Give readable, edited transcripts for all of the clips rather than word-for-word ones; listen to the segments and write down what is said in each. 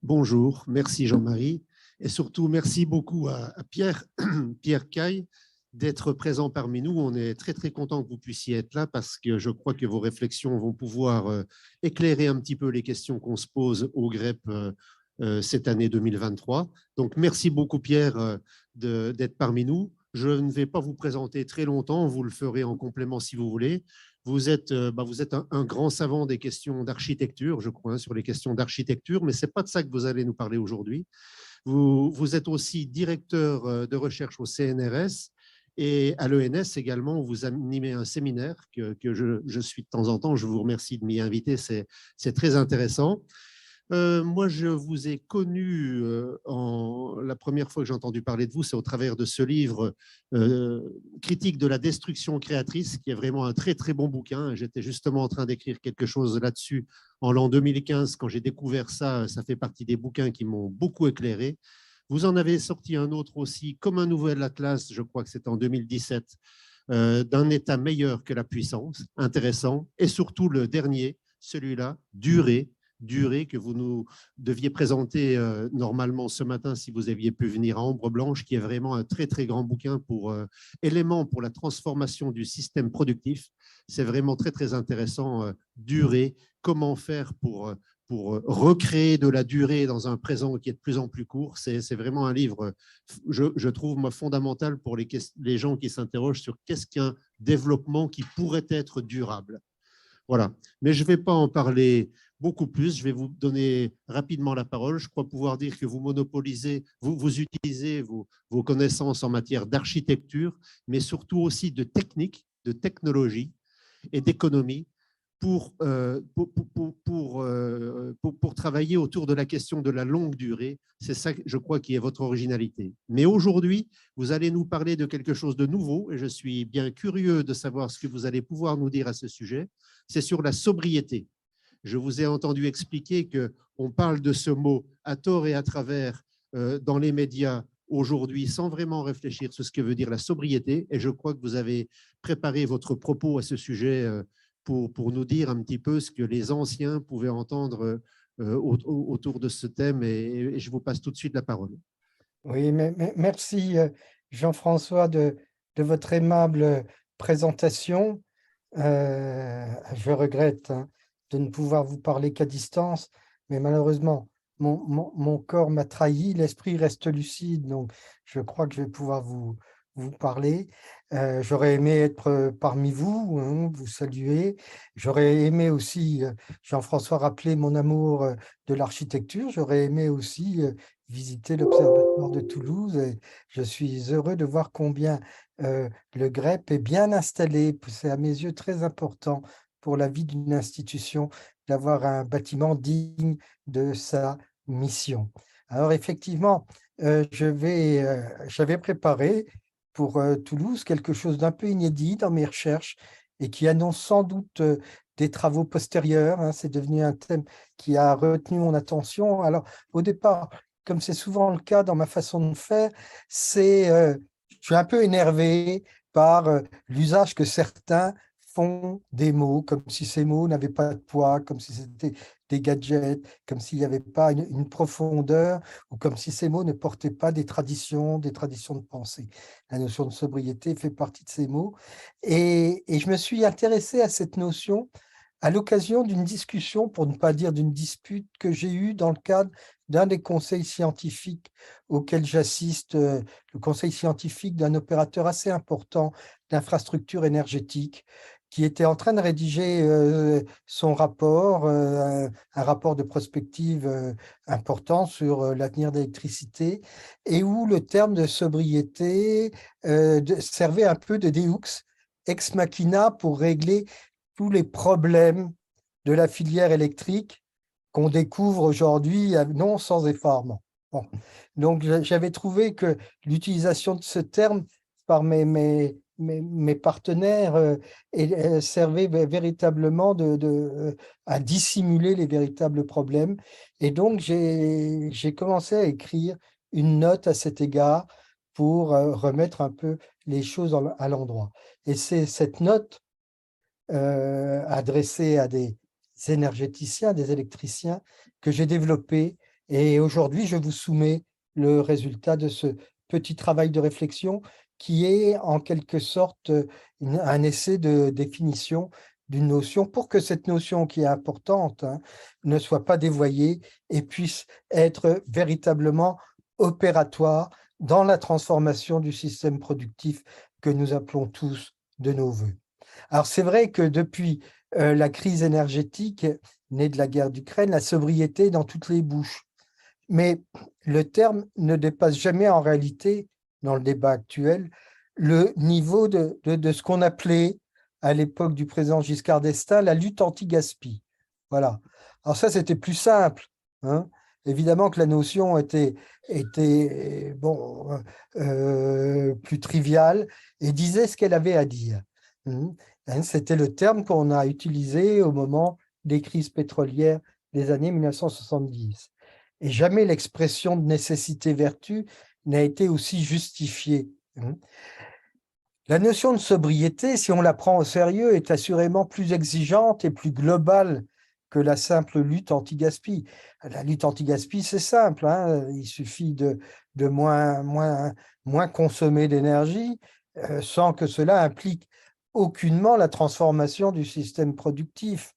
Bonjour, merci Jean-Marie et surtout merci beaucoup à Pierre, Pierre Caille d'être présent parmi nous. On est très très content que vous puissiez être là parce que je crois que vos réflexions vont pouvoir éclairer un petit peu les questions qu'on se pose au GREP cette année 2023. Donc merci beaucoup Pierre d'être parmi nous. Je ne vais pas vous présenter très longtemps, vous le ferez en complément si vous voulez. Vous êtes un grand savant des questions d'architecture, je crois, sur les questions d'architecture, mais ce n'est pas de ça que vous allez nous parler aujourd'hui. Vous êtes aussi directeur de recherche au CNRS et à l'ENS également, vous animez un séminaire que je suis de temps en temps. Je vous remercie de m'y inviter, c'est très intéressant. Moi, je vous ai connu, la première fois que j'ai entendu parler de vous, c'est au travers de ce livre Critique de la destruction créatrice, qui est vraiment un très, très bon bouquin. J'étais justement en train d'écrire quelque chose là-dessus en l'an 2015. Quand j'ai découvert ça, ça fait partie des bouquins qui m'ont beaucoup éclairé. Vous en avez sorti un autre aussi, comme un nouvel atlas, je crois que c'était en 2017, d'un état meilleur que la puissance, intéressant. Et surtout le dernier, celui-là, Durée, que vous nous deviez présenter normalement ce matin si vous aviez pu venir à Ombre Blanche, qui est vraiment un très, très grand bouquin pour éléments pour la transformation du système productif. C'est vraiment très, très intéressant. Durée, comment faire pour recréer de la durée dans un présent qui est de plus en plus court. C'est vraiment un livre, je trouve, moi, fondamental pour les gens qui s'interrogent sur qu'est-ce qu'un développement qui pourrait être durable. Voilà. Mais je ne vais pas en parler beaucoup plus. Je vais vous donner rapidement la parole. Je crois pouvoir dire que vous monopolisez, vous utilisez vos connaissances en matière d'architecture, mais surtout aussi de technique, de technologie et d'économie pour travailler autour de la question de la longue durée. C'est ça, je crois, qui est votre originalité. Mais aujourd'hui, vous allez nous parler de quelque chose de nouveau et je suis bien curieux de savoir ce que vous allez pouvoir nous dire à ce sujet. C'est sur la sobriété. Je vous ai entendu expliquer qu'on parle de ce mot à tort et à travers dans les médias aujourd'hui sans vraiment réfléchir sur ce que veut dire la sobriété. Et je crois que vous avez préparé votre propos à ce sujet pour nous dire un petit peu ce que les anciens pouvaient entendre autour de ce thème. Et je vous passe tout de suite la parole. Oui, merci Jean-François de votre aimable présentation. Je regrette de ne pouvoir vous parler qu'à distance, mais malheureusement, mon corps m'a trahi, l'esprit reste lucide, donc je crois que je vais pouvoir vous parler. J'aurais aimé être parmi vous, vous saluer. J'aurais aimé aussi, Jean-François, rappeler mon amour de l'architecture. J'aurais aimé aussi visiter l'Observatoire de Toulouse. Et je suis heureux de voir combien le GREP est bien installé. C'est à mes yeux très important pour la vie d'une institution d'avoir un bâtiment digne de sa mission. Alors effectivement, j'avais préparé pour Toulouse quelque chose d'un peu inédit dans mes recherches et qui annonce sans doute des travaux postérieurs. C'est devenu un thème qui a retenu mon attention. Alors au départ, comme c'est souvent le cas dans ma façon de faire, je suis un peu énervé par l'usage que certains font des mots, comme si ces mots n'avaient pas de poids, comme si c'était des gadgets, comme s'il n'y avait pas une profondeur, ou comme si ces mots ne portaient pas des traditions de pensée. La notion de sobriété fait partie de ces mots. Et je me suis intéressé à cette notion à l'occasion d'une discussion, pour ne pas dire d'une dispute, que j'ai eue dans le cadre d'un des conseils scientifiques auxquels j'assiste, le conseil scientifique d'un opérateur assez important d'infrastructures énergétiques, qui était en train de rédiger son rapport, un rapport de prospective important sur l'avenir de l'électricité, et où le terme de sobriété servait un peu de deux ex machina pour régler tous les problèmes de la filière électrique qu'on découvre aujourd'hui, non sans effarement. Bon. Donc, j'avais trouvé que l'utilisation de ce terme par mes partenaires servait véritablement à dissimuler les véritables problèmes. Et donc, j'ai commencé à écrire une note à cet égard pour remettre un peu les choses à l'endroit. Et c'est cette note adressée à des énergéticiens, des électriciens, que j'ai développé Et aujourd'hui, je vous soumets le résultat de ce petit travail de réflexion qui est en quelque sorte un essai de définition d'une notion pour que cette notion qui est importante, hein, ne soit pas dévoyée et puisse être véritablement opératoire dans la transformation du système productif que nous appelons tous de nos voeux. Alors c'est vrai que depuis la crise énergétique née de la guerre d'Ukraine, la sobriété est dans toutes les bouches. Mais le terme ne dépasse jamais en réalité, dans le débat actuel, le niveau de ce qu'on appelait à l'époque du président Giscard d'Estaing la lutte anti-gaspi. Voilà. Alors ça, c'était plus simple, hein. Évidemment que la notion était bon, plus triviale et disait ce qu'elle avait à dire. Hein, c'était le terme qu'on a utilisé au moment des crises pétrolières des années 1970. Et jamais l'expression de nécessité-vertu n'a été aussi justifiée. La notion de sobriété, si on la prend au sérieux, est assurément plus exigeante et plus globale que la simple lutte anti-gaspi. La lutte anti-gaspi, c'est simple, hein, il suffit de moins consommer d'énergie sans que cela implique aucunement la transformation du système productif.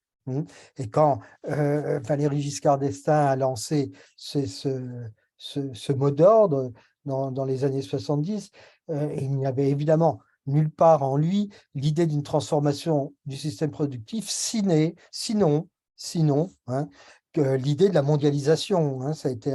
Et quand Valéry Giscard d'Estaing a lancé ce mot d'ordre dans les années 70, il n'y avait évidemment nulle part en lui l'idée d'une transformation du système productif, sinon hein, que l'idée de la mondialisation. Hein, ça a été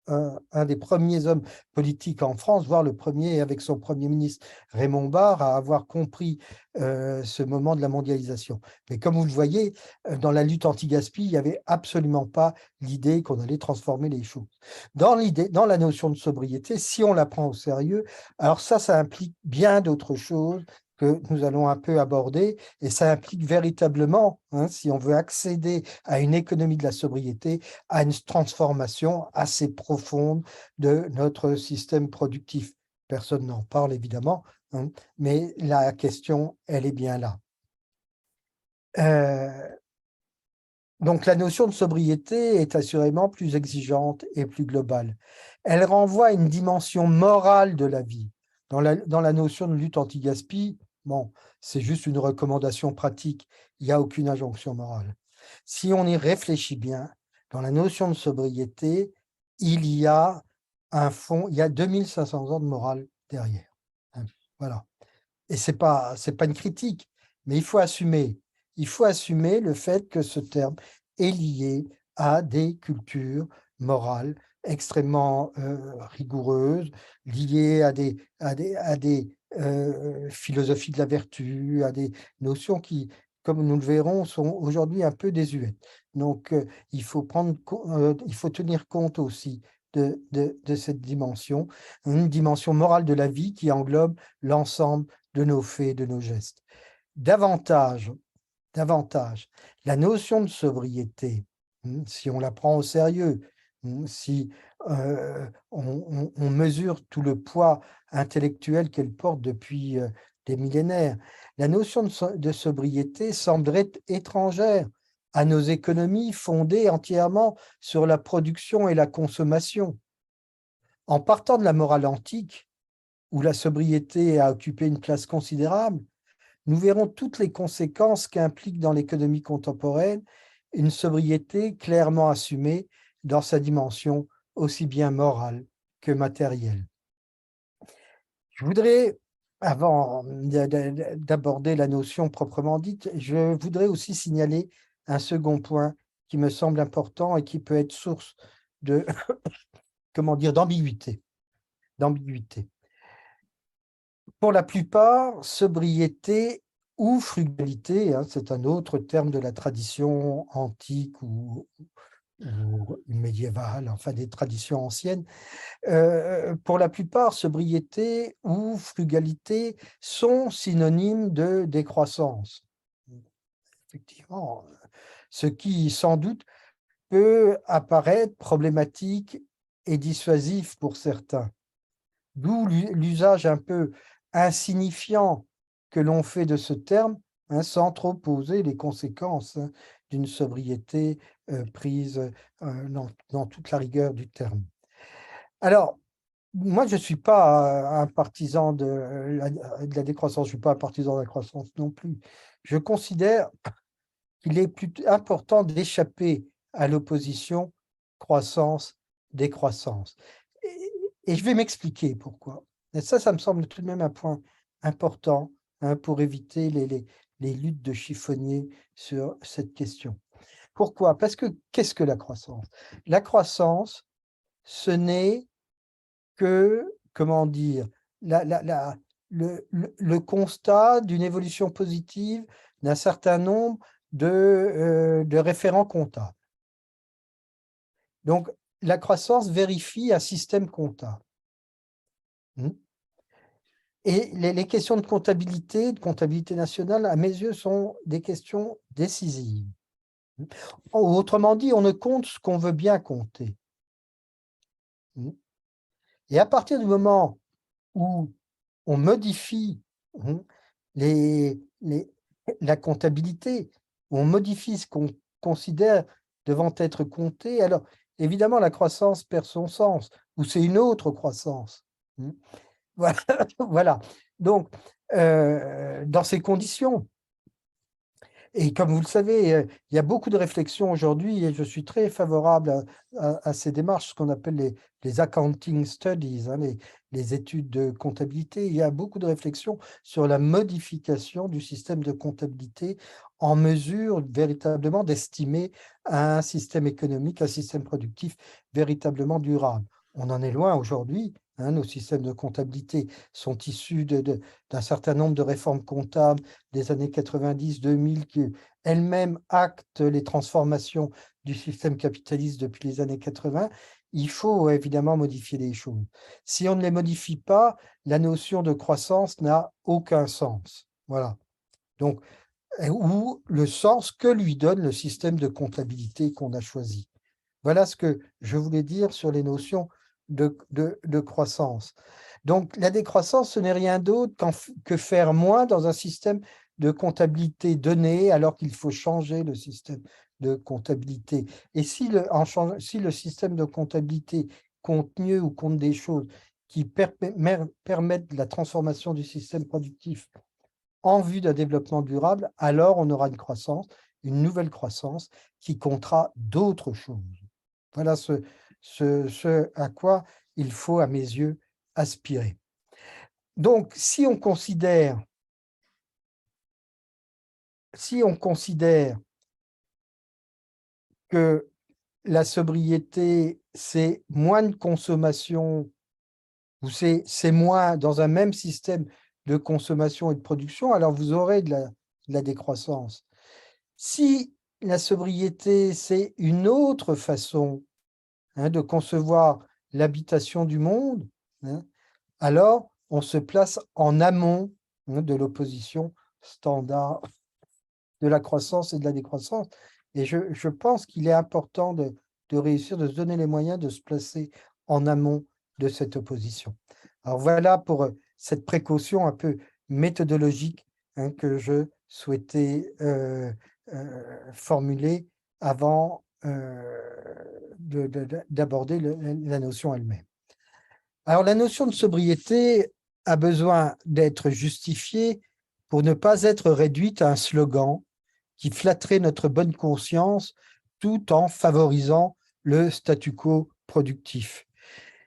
un des premiers hommes politiques en France, voire le premier avec son Premier ministre Raymond Barre, à avoir compris ce moment de la mondialisation. Mais comme vous le voyez, dans la lutte anti-gaspi, il n'y avait absolument pas l'idée qu'on allait transformer les choses. Dans la notion de sobriété, si on la prend au sérieux, alors ça implique bien d'autres choses que nous allons un peu aborder, et ça implique véritablement, hein, si on veut accéder à une économie de la sobriété, à une transformation assez profonde de notre système productif. Personne n'en parle évidemment, hein, mais la question, elle est bien là. Donc la notion de sobriété est assurément plus exigeante et plus globale. Elle renvoie à une dimension morale de la vie. Dans la notion de lutte anti-gaspi, bon, c'est juste une recommandation pratique, il n'y a aucune injonction morale. Si on y réfléchit bien, dans la notion de sobriété, il y a un fond, il y a 2500 ans de morale derrière. Voilà. Et ce n'est pas une critique, mais il faut assumer le fait que ce terme est lié à des cultures morales extrêmement rigoureuses, liées à des philosophies de la vertu, à des notions qui, comme nous le verrons, sont aujourd'hui un peu désuètes. Donc, il faut tenir compte aussi de cette dimension, une dimension morale de la vie qui englobe l'ensemble de nos faits et de nos gestes. Davantage, la notion de sobriété, si on la prend au sérieux, si on mesure tout le poids intellectuel qu'elle porte depuis des millénaires, la notion de sobriété semblerait étrangère à nos économies fondées entièrement sur la production et la consommation. En partant de la morale antique, où la sobriété a occupé une place considérable, nous verrons toutes les conséquences qu'implique dans l'économie contemporaine une sobriété clairement assumée dans sa dimension aussi bien morale que matérielle. Je voudrais, avant d'aborder la notion proprement dite, je voudrais aussi signaler un second point qui me semble important et qui peut être source de, d'ambiguïté. Pour la plupart, sobriété ou frugalité, hein, c'est un autre terme de la tradition antique ou médiévale, enfin des traditions anciennes. Pour la plupart, sobriété ou frugalité sont synonymes de décroissance. Effectivement, ce qui sans doute peut apparaître problématique et dissuasif pour certains. D'où l'usage un peu insignifiant que l'on fait de ce terme, hein, sans trop poser les conséquences, hein, d'une sobriété prise dans toute la rigueur du terme. Alors, moi, je ne suis pas un partisan de la décroissance, je ne suis pas un partisan de la croissance non plus. Je considère qu'il est plus important d'échapper à l'opposition croissance-décroissance. Et je vais m'expliquer pourquoi. Et ça me semble tout de même un point important pour éviter les luttes de chiffonniers sur cette question. Pourquoi? Parce que qu'est-ce que la croissance? La croissance, ce n'est que, comment dire, le constat d'une évolution positive d'un certain nombre de référents comptables. Donc, la croissance vérifie un système comptable. Et les questions de comptabilité nationale, à mes yeux, sont des questions décisives. Autrement dit, on ne compte ce qu'on veut bien compter. Et à partir du moment où on modifie la comptabilité, où on modifie ce qu'on considère devant être compté, alors évidemment la croissance perd son sens, ou c'est une autre croissance. Voilà. Voilà. Donc, dans ces conditions, et comme vous le savez, il y a beaucoup de réflexions aujourd'hui et je suis très favorable à ces démarches, ce qu'on appelle les accounting studies, les études de comptabilité. Il y a beaucoup de réflexions sur la modification du système de comptabilité en mesure véritablement d'estimer un système économique, un système productif véritablement durable. On en est loin aujourd'hui. Nos systèmes de comptabilité sont issus d'un certain nombre de réformes comptables des années 90-2000 qui elles-mêmes actent les transformations du système capitaliste depuis les années 80. Il faut évidemment modifier les choses. Si on ne les modifie pas, la notion de croissance n'a aucun sens. Voilà. Donc, ou le sens que lui donne le système de comptabilité qu'on a choisi. Voilà ce que je voulais dire sur les notions de croissance. Donc, la décroissance, ce n'est rien d'autre que faire moins dans un système de comptabilité donné, alors qu'il faut changer le système de comptabilité. Et si le système de comptabilité compte mieux ou compte des choses qui permettent la transformation du système productif en vue d'un développement durable, alors on aura une croissance, une nouvelle croissance qui comptera d'autres choses. Voilà ce à quoi il faut, à mes yeux, aspirer. Donc, si on considère que la sobriété, c'est moins de consommation, ou c'est moins dans un même système de consommation et de production, alors vous aurez de la décroissance. Si la sobriété, c'est une autre façon de concevoir l'habitation du monde, alors on se place en amont de l'opposition standard de la croissance et de la décroissance. Et je pense qu'il est important de réussir, de se donner les moyens de se placer en amont de cette opposition. Alors voilà pour cette précaution un peu méthodologique que je souhaitais formuler avant d'aborder la notion elle-même. Alors la notion de sobriété a besoin d'être justifiée pour ne pas être réduite à un slogan qui flatterait notre bonne conscience tout en favorisant le statu quo productif.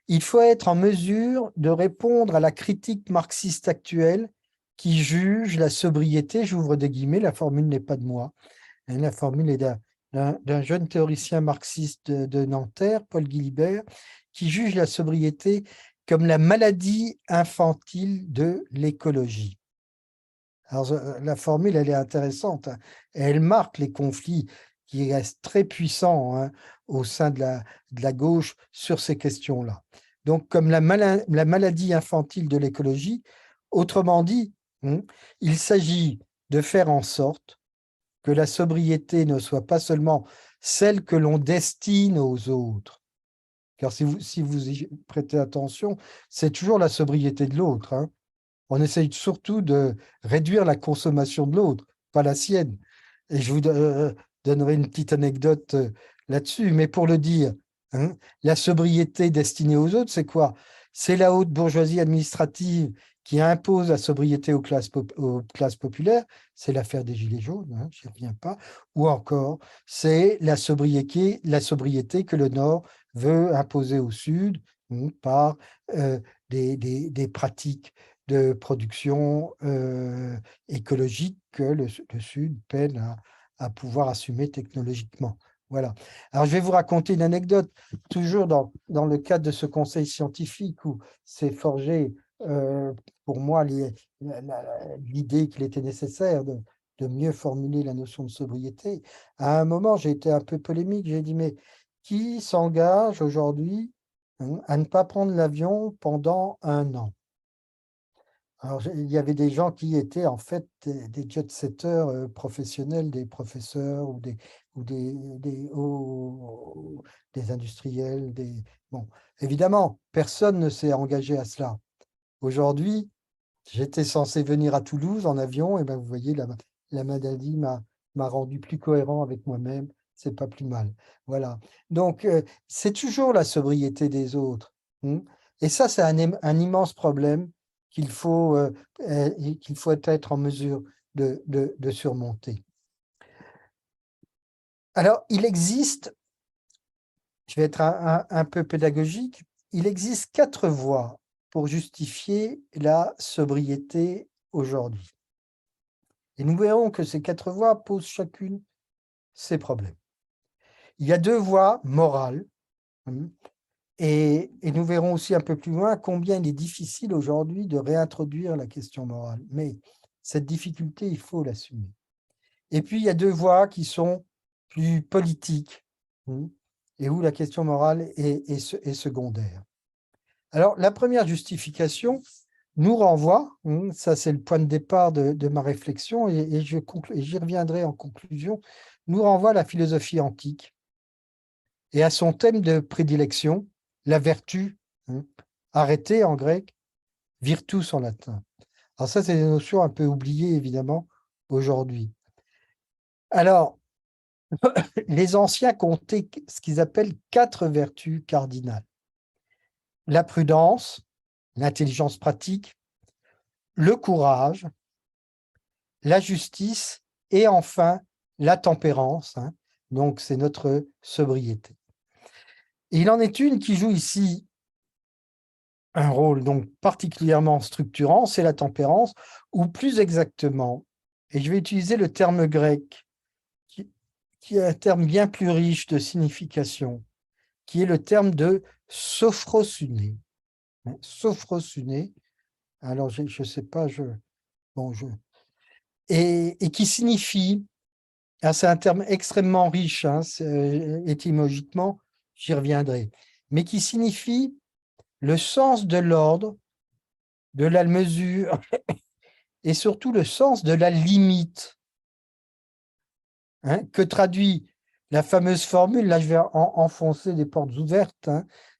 Il faut être en mesure de répondre à la critique marxiste actuelle qui juge la sobriété, j'ouvre des guillemets, la formule n'est pas de moi, la formule est d'un jeune théoricien marxiste de Nanterre, Paul Guilibert, qui juge la sobriété comme la maladie infantile de l'écologie. Alors, la formule, elle est intéressante. Elle marque les conflits qui restent très puissants au sein de la gauche sur ces questions-là. Donc, comme la maladie infantile de l'écologie, autrement dit, il s'agit de faire en sorte que la sobriété ne soit pas seulement celle que l'on destine aux autres. Car si vous y prêtez attention, c'est toujours la sobriété de l'autre. On essaye surtout de réduire la consommation de l'autre, pas la sienne. Et donnerai une petite anecdote là-dessus, mais pour le dire, hein, la sobriété destinée aux autres, c'est quoi? C'est la haute bourgeoisie administrative qui impose la sobriété aux classes populaires, c'est l'affaire des Gilets jaunes, hein, j'y reviens pas, ou encore, c'est la sobriété que le Nord veut imposer au Sud par des pratiques de production écologique que le Sud peine à pouvoir assumer technologiquement. Voilà. Alors, je vais vous raconter une anecdote, toujours dans le cadre de ce conseil scientifique où s'est forgé pour moi l'idée qu'il était nécessaire de mieux formuler la notion de sobriété. À un moment, j'ai été un peu polémique, j'ai dit, mais qui s'engage aujourd'hui à ne pas prendre l'avion pendant 1 an? Alors, il y avait des gens qui étaient en fait des jet-setters professionnels, des professeurs ou des industriels. Bon, évidemment, personne ne s'est engagé à cela. Aujourd'hui, j'étais censé venir à Toulouse en avion, et ben vous voyez, la maladie m'a rendu plus cohérent avec moi-même. C'est pas plus mal. Voilà. Donc, c'est toujours la sobriété des autres. Et ça, c'est un immense problème qu'il faut être en mesure de surmonter. Alors, il existe, je vais être un peu pédagogique, il existe 4 voies pour justifier la sobriété aujourd'hui. Et nous verrons que ces 4 voies posent chacune ses problèmes. Il y a 2 voies morales, et nous verrons aussi un peu plus loin combien il est difficile aujourd'hui de réintroduire la question morale. Mais cette difficulté, il faut l'assumer. Et puis, il y a 2 voies qui sont plus politiques, et où la question morale est secondaire. Alors, la première justification nous renvoie, ça c'est le point de départ de ma réflexion, et j'y reviendrai en conclusion, nous renvoie à la philosophie antique et à son thème de prédilection, la vertu, arrêtée en grec, virtus en latin. Alors ça, c'est des notions un peu oubliées, évidemment, aujourd'hui. Alors, les anciens comptaient ce qu'ils appellent 4 vertus cardinales. La prudence, l'intelligence pratique, le courage, la justice et enfin la tempérance. Donc, c'est notre sobriété. Et il en est une qui joue ici un rôle donc particulièrement structurant, c'est la tempérance, ou plus exactement, et je vais utiliser le terme grec, qui est un terme bien plus riche de signification, qui est le terme de sophrosuné. Sophrosuné, alors je ne sais pas, et qui signifie, c'est un terme extrêmement riche, étymologiquement, j'y reviendrai, mais qui signifie le sens de l'ordre, de la mesure et surtout le sens de la limite, que traduit la fameuse formule, là je vais enfoncer des portes ouvertes,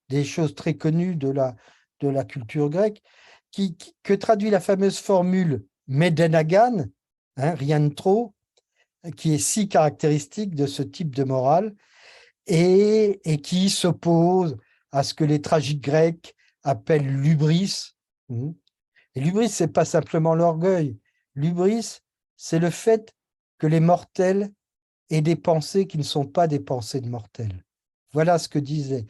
des choses très connues de la culture grecque, que traduit la fameuse formule Médenagan, rien de trop, qui est si caractéristique de ce type de morale, et qui s'oppose à ce que les tragiques grecs appellent l'hubris. Et l'hubris, ce n'est pas simplement l'orgueil. L'hubris, c'est le fait que les mortels aient des pensées qui ne sont pas des pensées de mortels. Voilà ce que disent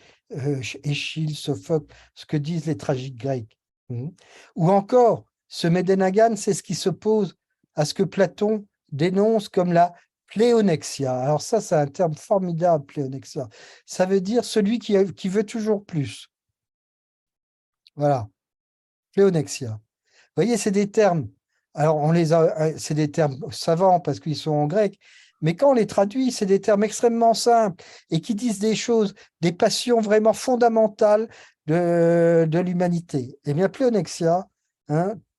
Échille, Sophocle, ce que disent les tragiques grecs. Ou encore, ce Médenagan, c'est ce qui s'oppose à ce que Platon dénonce comme la pléonexia. Alors ça, c'est un terme formidable, pléonexia. Ça veut dire celui qui veut toujours plus. Voilà, pléonexia. Vous voyez, c'est des termes, alors c'est des termes savants parce qu'ils sont en grec, mais quand on les traduit, c'est des termes extrêmement simples et qui disent des choses, des passions vraiment fondamentales de l'humanité. Eh bien, pléonexia,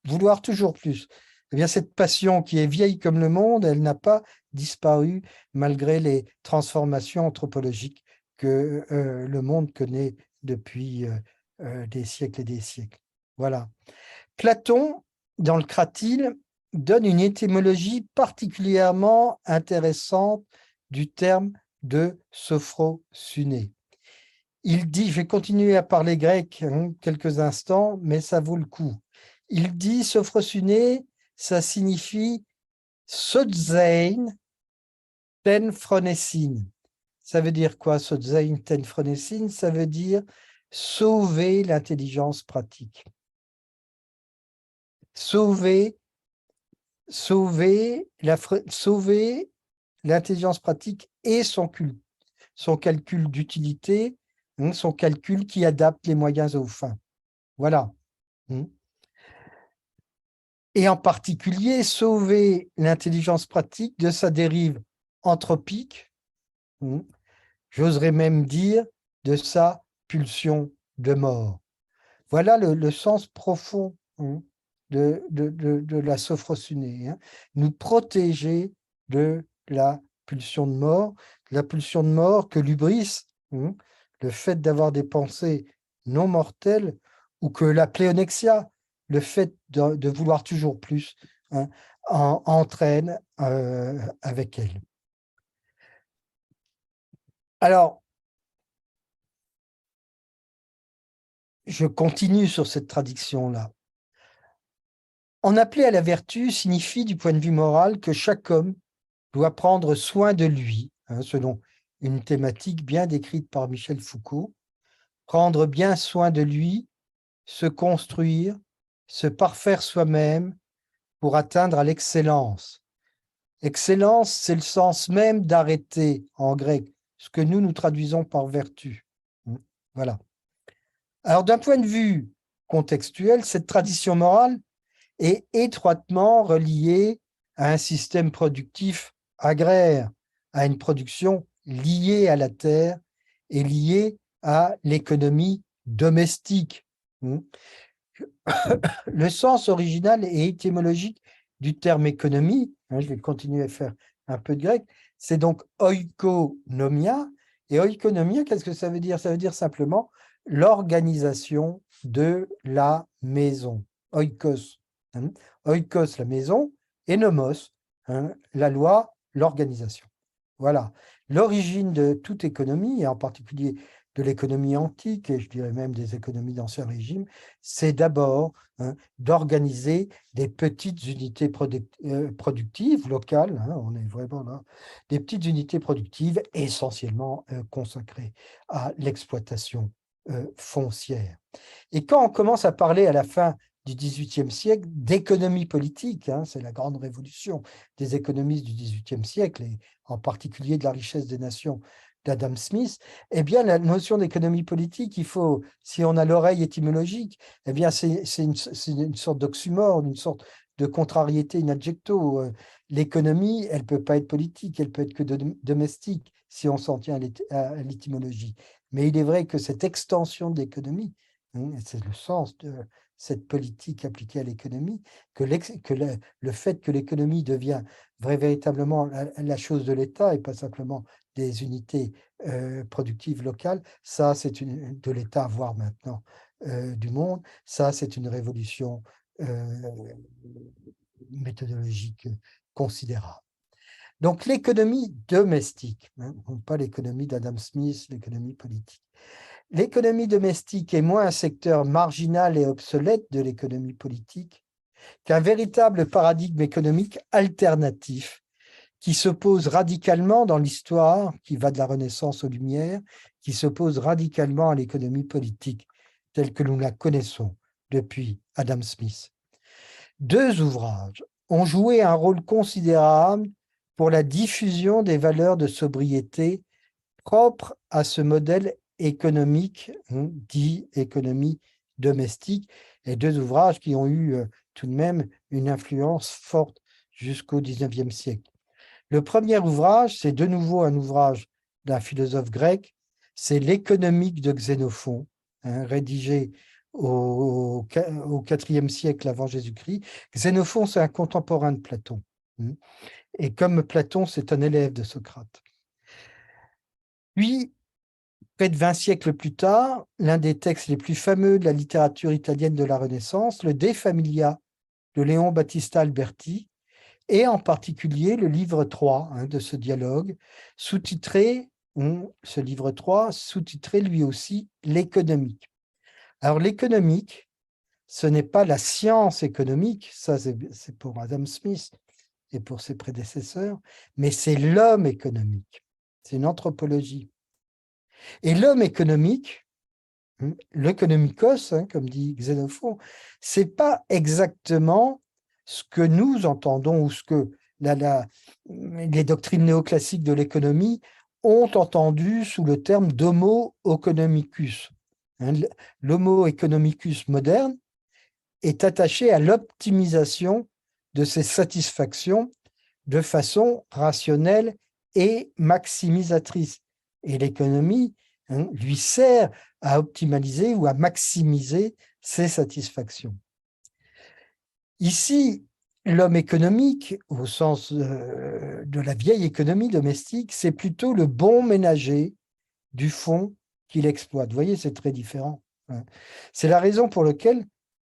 vouloir toujours plus. Eh bien, cette passion qui est vieille comme le monde, elle n'a pas disparu malgré les transformations anthropologiques que le monde connaît depuis des siècles et des siècles. Voilà. Platon, dans le Cratyle, donne une étymologie particulièrement intéressante du terme de sophrosuné. Il dit, je vais continuer à parler grec quelques instants, mais ça vaut le coup. Il dit sophrosuné, ça signifie sotzein ten phronessin. Ça veut dire quoi, sotzein ten phronessin? Ça veut dire sauver l'intelligence pratique. Sauver l'intelligence pratique et son calcul d'utilité, son calcul qui adapte les moyens aux fins. Voilà. Et en particulier, sauver l'intelligence pratique de sa dérive anthropique, j'oserais même dire de sa pulsion de mort. Voilà le sens profond de la sophrosuné. Nous protéger de la pulsion de mort que l'hubris, le fait d'avoir des pensées non mortelles, ou que la pléonexia, le fait de vouloir toujours plus, entraîne avec elle. Alors, je continue sur cette traduction-là. En appeler à la vertu signifie, du point de vue moral, que chaque homme doit prendre soin de lui, selon une thématique bien décrite par Michel Foucault, prendre bien soin de lui, se construire, se parfaire soi-même pour atteindre à l'excellence. Excellence, c'est le sens même d'arrêter en grec, ce que nous traduisons par vertu. Voilà. Alors, d'un point de vue contextuel, cette tradition morale est étroitement reliée à un système productif agraire, à une production liée à la terre et liée à l'économie domestique. Le sens original et étymologique du terme économie, je vais continuer à faire un peu de grec, c'est donc oikonomia. Et oikonomia, qu'est-ce que ça veut dire? Ça veut dire simplement l'organisation de la maison. Oikos. Oikos, la maison, et nomos, la loi, l'organisation. Voilà. L'origine de toute économie, et en particulier de l'économie antique, et je dirais même des économies d'Ancien Régime, c'est d'abord d'organiser des petites unités productives locales, on est vraiment là, des petites unités productives essentiellement consacrées à l'exploitation foncière. Et quand on commence à parler à la fin du XVIIIe siècle d'économie politique, c'est la grande révolution des économistes du XVIIIe siècle, et en particulier de la richesse des nations d'Adam Smith, eh bien, la notion d'économie politique, il faut, si on a l'oreille étymologique, eh bien, c'est une sorte d'oxymore, une sorte de contrariété in adjecto. L'économie, elle ne peut pas être politique, elle peut être que domestique, si on s'en tient à l'étymologie. Mais il est vrai que cette extension de l'économie, c'est le sens de cette politique appliquée à l'économie, que le fait que l'économie devient véritablement la chose de l'État et pas simplement des unités productives locales, ça c'est de l'État, voire maintenant du monde, ça c'est une révolution méthodologique considérable. Donc l'économie domestique, pas l'économie d'Adam Smith, l'économie politique. L'économie domestique est moins un secteur marginal et obsolète de l'économie politique qu'un véritable paradigme économique alternatif qui s'oppose radicalement dans l'histoire, qui va de la Renaissance aux Lumières, qui s'oppose radicalement à l'économie politique telle que nous la connaissons depuis Adam Smith. Deux ouvrages ont joué un rôle considérable pour la diffusion des valeurs de sobriété propres à ce modèle économique, dit économie domestique, et deux ouvrages qui ont eu tout de même une influence forte jusqu'au XIXe siècle. Le premier ouvrage, c'est de nouveau un ouvrage d'un philosophe grec, c'est l'Économique de Xénophon, rédigé au IVe siècle avant Jésus-Christ. Xénophon, c'est un contemporain de Platon. Et comme Platon, c'est un élève de Socrate. Puis, près de 20 siècles plus tard, l'un des textes les plus fameux de la littérature italienne de la Renaissance, le De Familia de Léon Battista Alberti, et en particulier le livre 3 de ce dialogue, sous-titré, ce livre 3, sous-titré lui aussi l'économique. Alors l'économique, ce n'est pas la science économique, ça c'est pour Adam Smith et pour ses prédécesseurs, mais c'est l'homme économique, c'est une anthropologie. Et l'homme économique, l'économikos, comme dit Xénophon, c'est pas exactement ce que nous entendons ou ce que les doctrines néoclassiques de l'économie ont entendu sous le terme d'homo economicus. L'homo economicus moderne est attaché à l'optimisation de ses satisfactions de façon rationnelle et maximisatrice. Et l'économie lui sert à optimaliser ou à maximiser ses satisfactions. Ici, l'homme économique, au sens de la vieille économie domestique, c'est plutôt le bon ménager du fonds qu'il exploite. Vous voyez, c'est très différent. C'est la raison pour laquelle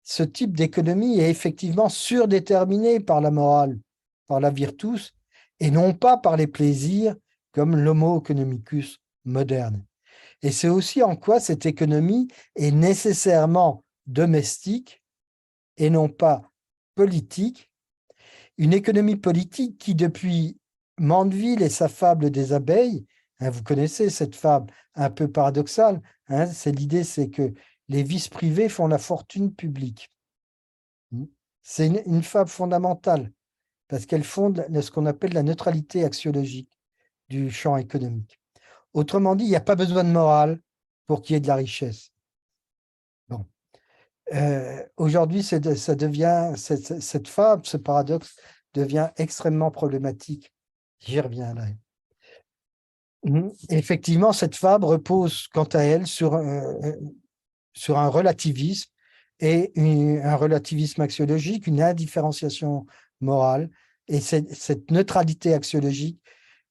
ce type d'économie est effectivement surdéterminé par la morale, par la virtus, et non pas par les plaisirs comme l'homo economicus moderne. Et c'est aussi en quoi cette économie est nécessairement domestique et non pas politique. Une économie politique qui, depuis Mandeville et sa fable des abeilles, vous connaissez cette fable un peu paradoxale, l'idée c'est que les vices privés font la fortune publique. C'est une fable fondamentale parce qu'elle fonde ce qu'on appelle la neutralité axiologique du champ économique. Autrement dit, il n'y a pas besoin de morale pour qu'il y ait de la richesse. Bon. Aujourd'hui, cette fable, ce paradoxe devient extrêmement problématique. J'y reviendrai. Effectivement, cette fable repose, quant à elle, sur un relativisme et un relativisme axiologique, une indifférenciation morale. Et cette neutralité axiologique,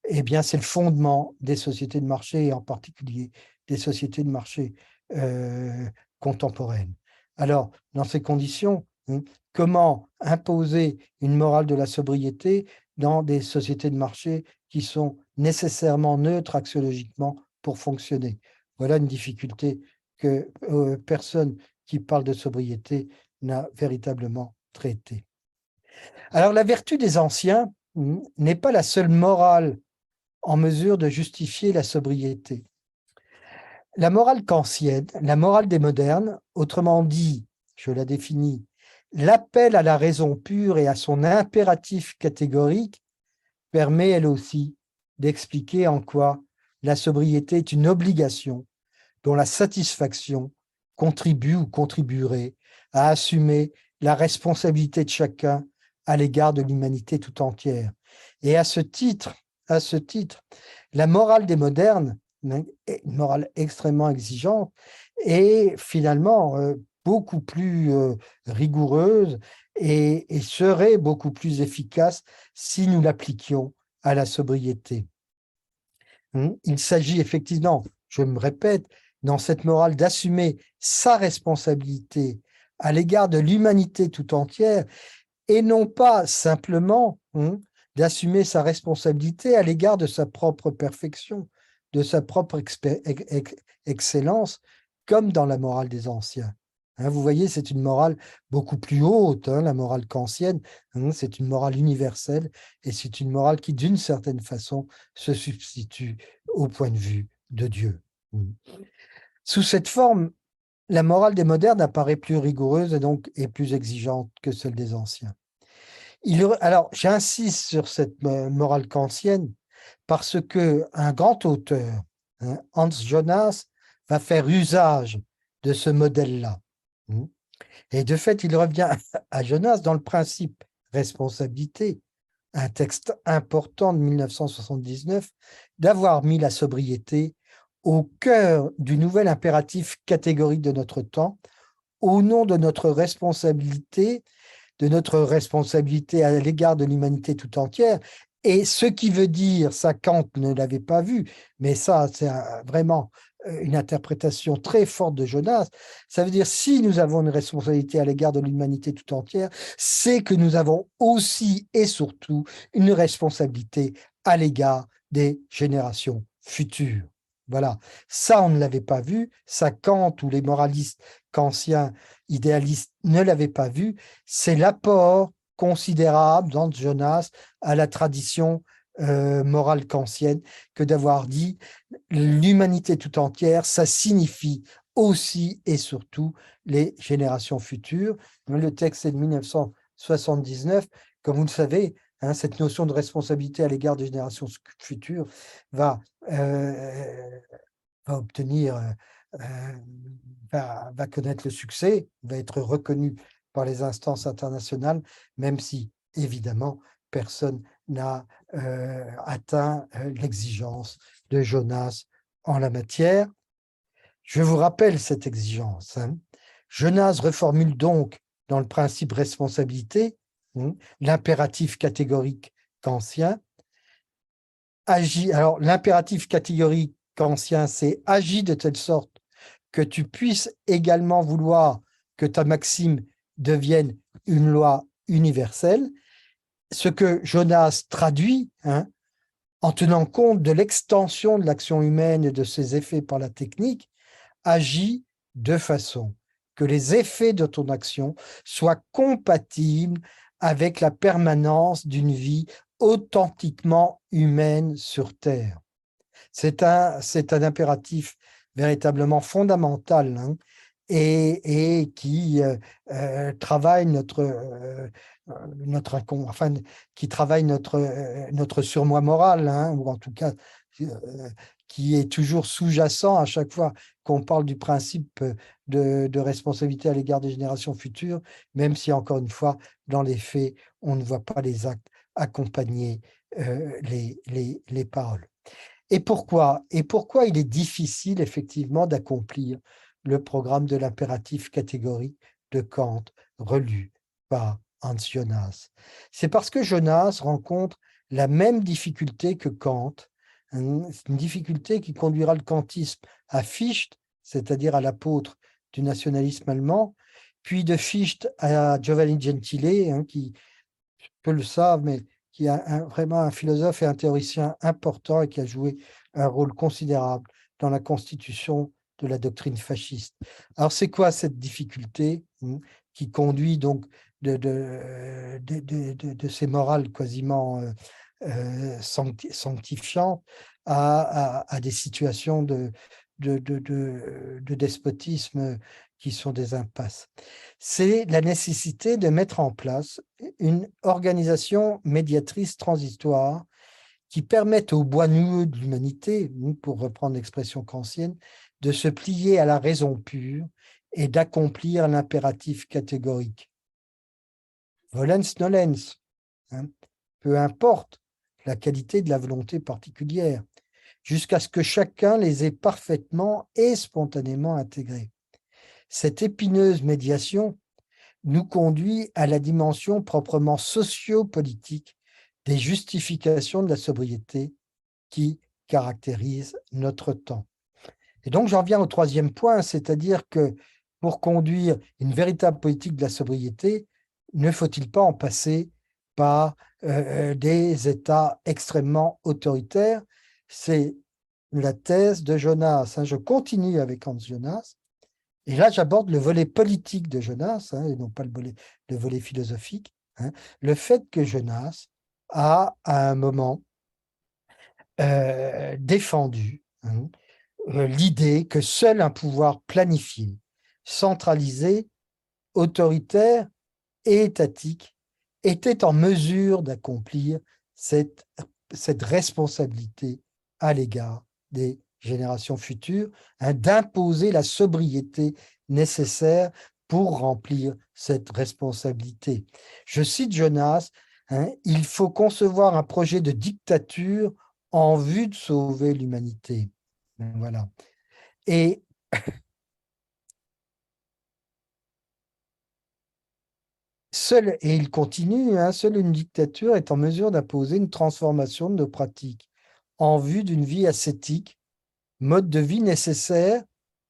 eh bien, c'est le fondement des sociétés de marché, et en particulier des sociétés de marché contemporaines. Alors, dans ces conditions, comment imposer une morale de la sobriété dans des sociétés de marché qui sont nécessairement neutres axiologiquement pour fonctionner? Voilà une difficulté que personne qui parle de sobriété n'a véritablement traité. Alors, la vertu des anciens n'est pas la seule morale en mesure de justifier la sobriété. La morale kantienne, la morale des modernes, autrement dit, je la définis, l'appel à la raison pure et à son impératif catégorique, permet elle aussi d'expliquer en quoi la sobriété est une obligation dont la satisfaction contribue ou contribuerait à assumer la responsabilité de chacun à l'égard de l'humanité tout entière. Et à ce titre, la morale des modernes, une morale extrêmement exigeante, est finalement beaucoup plus rigoureuse et serait beaucoup plus efficace si nous l'appliquions à la sobriété. Il s'agit effectivement, je me répète, dans cette morale d'assumer sa responsabilité à l'égard de l'humanité tout entière et non pas simplement d'assumer sa responsabilité à l'égard de sa propre perfection, de sa propre excellence, comme dans la morale des anciens. Vous voyez, c'est une morale beaucoup plus haute, la morale kantienne, c'est une morale universelle et c'est une morale qui, d'une certaine façon, se substitue au point de vue de Dieu. Sous cette forme, la morale des modernes apparaît plus rigoureuse et donc est plus exigeante que celle des anciens. Alors, j'insiste sur cette morale kantienne parce qu'un grand auteur, Hans Jonas, va faire usage de ce modèle-là. Et de fait, il revient à Jonas dans le principe responsabilité, un texte important de 1979, d'avoir mis la sobriété au cœur du nouvel impératif catégorique de notre temps, au nom de notre responsabilité à l'égard de l'humanité tout entière. Et ce qui veut dire, ça Kant ne l'avait pas vu, mais ça c'est vraiment une interprétation très forte de Jonas. Ça veut dire, si nous avons une responsabilité à l'égard de l'humanité tout entière, c'est que nous avons aussi et surtout une responsabilité à l'égard des générations futures. Voilà, ça on ne l'avait pas vu, ça Kant ou les moralistes kantiens idéalistes ne l'avaient pas vu, c'est l'apport considérable dans Jonas à la tradition morale kantienne que d'avoir dit l'humanité tout entière, ça signifie aussi et surtout les générations futures. Le texte est de 1979, comme vous le savez, hein, cette notion de responsabilité à l'égard des générations futures va obtenir, va connaître le succès, va être reconnu par les instances internationales, même si, évidemment, personne n'a atteint l'exigence de Jonas en la matière. Je vous rappelle cette exigence. Hein. Jonas reformule donc dans le principe responsabilité l'impératif catégorique kantien. Alors, l'impératif catégorique kantien, c'est agis de telle sorte que tu puisses également vouloir que ta maxime devienne une loi universelle, ce que Jonas traduit en tenant compte de l'extension de l'action humaine et de ses effets par la technique, agis de façon que les effets de ton action soient compatibles avec la permanence d'une vie authentiquement humaine sur Terre. C'est un impératif véritablement fondamental et qui travaille qui travaille notre surmoi moral, ou en tout cas qui est toujours sous-jacent à chaque fois qu'on parle du principe de responsabilité à l'égard des générations futures, même si, encore une fois, dans les faits, on ne voit pas les actes accompagner les paroles. Et pourquoi il est difficile, effectivement, d'accomplir le programme de l'impératif catégorique de Kant, relu par Hans Jonas? C'est parce que Jonas rencontre la même difficulté que Kant, une difficulté qui conduira le kantisme à Fichte, c'est-à-dire à l'apôtre du nationalisme allemand, puis de Fichte à Giovanni Gentile, qui, peu le savent, mais qui est vraiment un philosophe et un théoricien important et qui a joué un rôle considérable dans la constitution de la doctrine fasciste. Alors, c'est quoi cette difficulté qui conduit donc de ces morales quasiment sanctifiantes à des situations de despotisme qui sont des impasses? C'est la nécessité de mettre en place une organisation médiatrice transitoire qui permette au bois noueux de l'humanité, pour reprendre l'expression kantienne, de se plier à la raison pure et d'accomplir l'impératif catégorique. Volens nolens, peu importe la qualité de la volonté particulière, jusqu'à ce que chacun les ait parfaitement et spontanément intégrés. Cette épineuse médiation nous conduit à la dimension proprement sociopolitique des justifications de la sobriété qui caractérisent notre temps. Et donc, j'en viens au troisième point, c'est-à-dire que pour conduire une véritable politique de la sobriété, ne faut-il pas en passer par des États extrêmement autoritaires? C'est la thèse de Jonas. Je continue avec Hans Jonas. Et là, j'aborde le volet politique de Jonas, et non pas le volet philosophique. Le fait que Jonas a, à un moment, défendu l'idée que seul un pouvoir planifié, centralisé, autoritaire et étatique était en mesure d'accomplir cette responsabilité à l'égard des générations futures, d'imposer la sobriété nécessaire pour remplir cette responsabilité. Je cite Jonas, il faut concevoir un projet de dictature en vue de sauver l'humanité. Voilà. Et et il continue, seule une dictature est en mesure d'imposer une transformation de nos pratiques en vue d'une vie ascétique, mode de vie nécessaire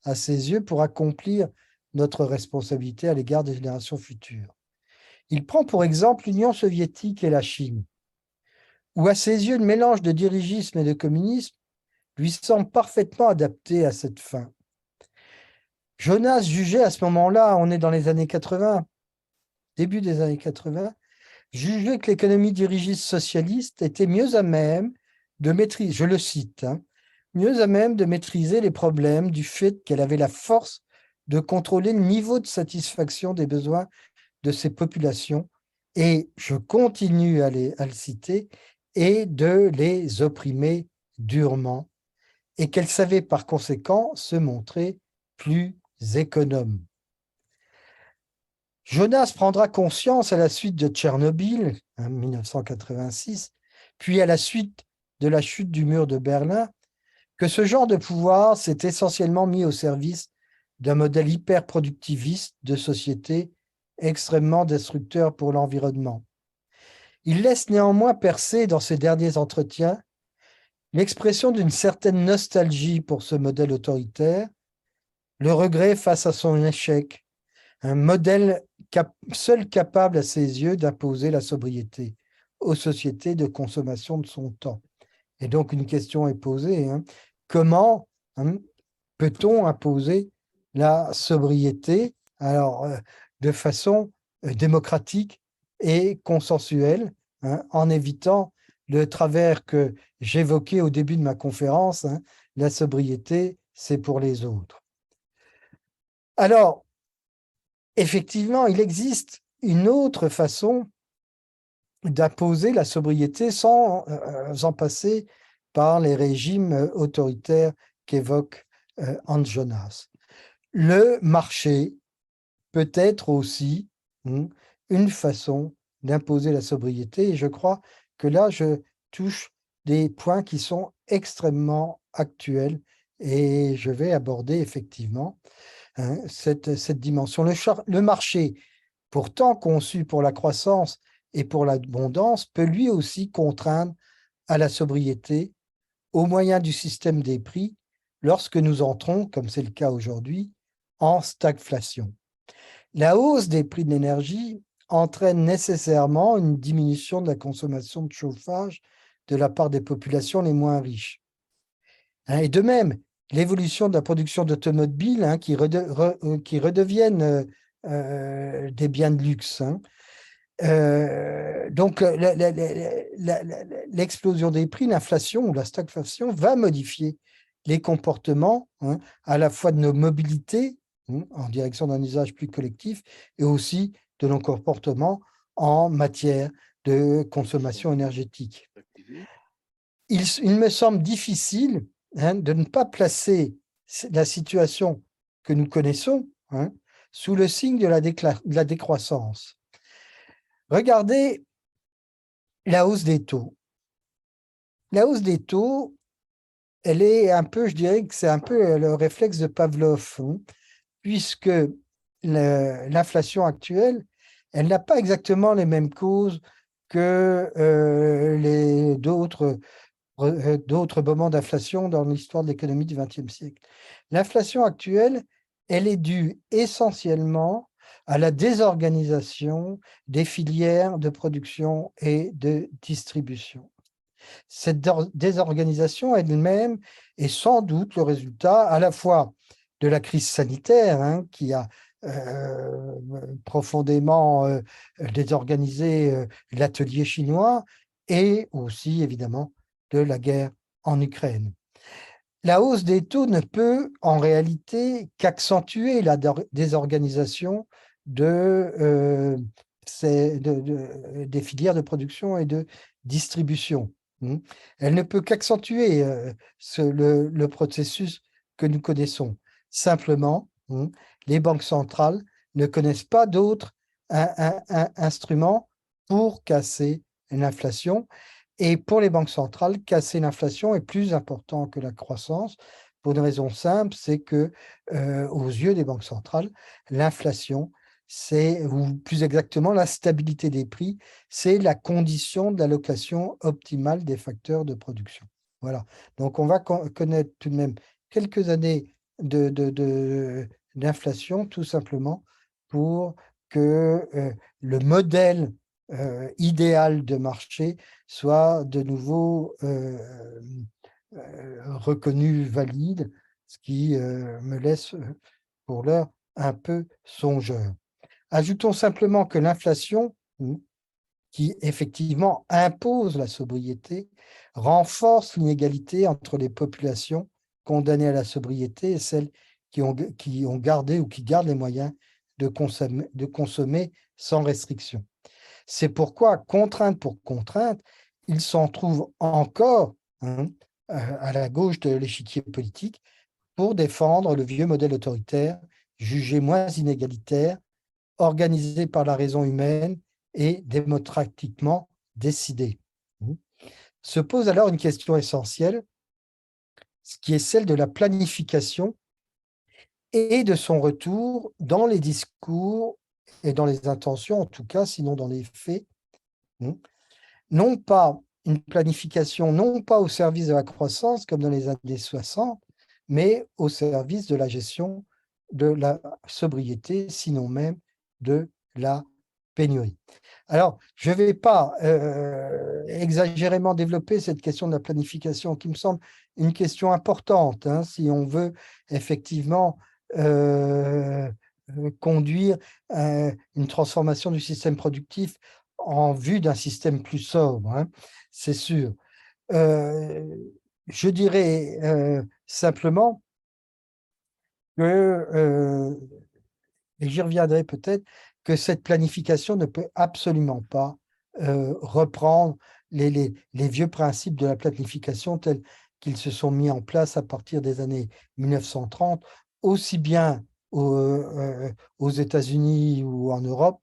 à ses yeux pour accomplir notre responsabilité à l'égard des générations futures. Il prend pour exemple l'Union soviétique et la Chine, où à ses yeux le mélange de dirigisme et de communisme lui semble parfaitement adapté à cette fin. Jonas jugeait à ce moment-là, on est dans les années 80, début des années 80, jugeait que l'économie dirigiste socialiste était mieux à même de maîtriser, je le cite, mieux à même de maîtriser les problèmes du fait qu'elle avait la force de contrôler le niveau de satisfaction des besoins de ces populations, et je continue à le citer, et de les opprimer durement, et qu'elle savait par conséquent se montrer plus économe. Jonas prendra conscience à la suite de Tchernobyl, en 1986, puis à la suite de la chute du mur de Berlin, que ce genre de pouvoir s'est essentiellement mis au service d'un modèle hyper-productiviste de société extrêmement destructeur pour l'environnement. Il laisse néanmoins percer dans ses derniers entretiens l'expression d'une certaine nostalgie pour ce modèle autoritaire, le regret face à son échec, un modèle seul capable à ses yeux d'imposer la sobriété aux sociétés de consommation de son temps. Et donc une question est posée, comment peut-on imposer la sobriété de façon démocratique et consensuelle, en évitant le travers que j'évoquais au début de ma conférence, la sobriété, c'est pour les autres. Alors, effectivement, il existe une autre façon d'imposer la sobriété sans en passer par les régimes autoritaires qu'évoque Hans Jonas. Le marché peut être aussi une façon d'imposer la sobriété, et je crois que là, je touche des points qui sont extrêmement actuels, et je vais aborder effectivement cette dimension. Le marché, pourtant conçu pour la croissance et pour l'abondance, peut lui aussi contraindre à la sobriété au moyen du système des prix lorsque nous entrons, comme c'est le cas aujourd'hui, en stagflation. La hausse des prix de l'énergie entraîne nécessairement une diminution de la consommation de chauffage de la part des populations les moins riches. Et de même, l'évolution de la production d'automobiles qui redeviennent des biens de luxe. Donc, l'explosion des prix, l'inflation ou la stagflation va modifier les comportements à la fois de nos mobilités en direction d'un usage plus collectif et aussi de nos comportements en matière de consommation énergétique. Il me semble difficile de ne pas placer la situation que nous connaissons sous le signe de la décroissance. Regardez la hausse des taux. La hausse des taux, elle est un peu, je dirais que c'est un peu le réflexe de Pavlov, puisque l'inflation actuelle, elle n'a pas exactement les mêmes causes que d'autres moments d'inflation dans l'histoire de l'économie du XXe siècle. L'inflation actuelle, elle est due essentiellement à la désorganisation des filières de production et de distribution. Cette désorganisation elle-même est sans doute le résultat à la fois de la crise sanitaire qui a profondément désorganisé l'atelier chinois et aussi évidemment de la guerre en Ukraine. La hausse des taux ne peut en réalité qu'accentuer la désorganisation des filières de production et de distribution. Elle ne peut qu'accentuer le processus que nous connaissons. Simplement, les banques centrales ne connaissent pas d'autres instruments pour casser l'inflation. Et pour les banques centrales, casser l'inflation est plus important que la croissance pour une raison simple, c'est que aux yeux des banques centrales, l'inflation, ou plus exactement la stabilité des prix, c'est la condition de l'allocation optimale des facteurs de production. Voilà. Donc on va connaître tout de même quelques années d'inflation, tout simplement pour que le modèle idéal de marché soit de nouveau reconnu valide, ce qui me laisse pour l'heure un peu songeur. Ajoutons simplement que l'inflation, qui effectivement impose la sobriété, renforce l'inégalité entre les populations condamnées à la sobriété et celles qui ont gardé ou qui gardent les moyens de consommer sans restriction. C'est pourquoi, contrainte pour contrainte, il s'en trouve encore à la gauche de l'échiquier politique pour défendre le vieux modèle autoritaire, jugé moins inégalitaire, organisé par la raison humaine et démocratiquement décidé. Se pose alors une question essentielle, ce qui est celle de la planification et de son retour dans les discours et dans les intentions, en tout cas, sinon dans les faits. Non pas une planification, non pas au service de la croissance comme dans les années 60, mais au service de la gestion de la sobriété, sinon même de la pénurie. Alors, je ne vais pas exagérément développer cette question de la planification qui me semble une question importante si on veut effectivement conduire une transformation du système productif en vue d'un système plus sobre, c'est sûr. Je dirais simplement que, et j'y reviendrai peut-être, que cette planification ne peut absolument pas reprendre les vieux principes de la planification tels qu'ils se sont mis en place à partir des années 1930, aussi bien aux États-Unis ou en Europe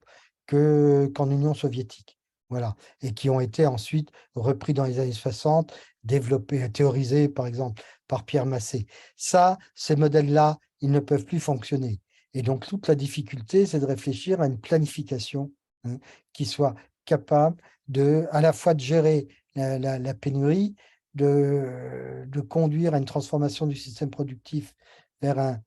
qu'en Union soviétique. Voilà. Et qui ont été ensuite repris dans les années 60, développés, théorisés, par exemple, par Pierre Massé. Ces modèles-là, ils ne peuvent plus fonctionner. Et donc, toute la difficulté, c'est de réfléchir à une planification qui soit capable à la fois de gérer la pénurie, de conduire à une transformation du système productif vers un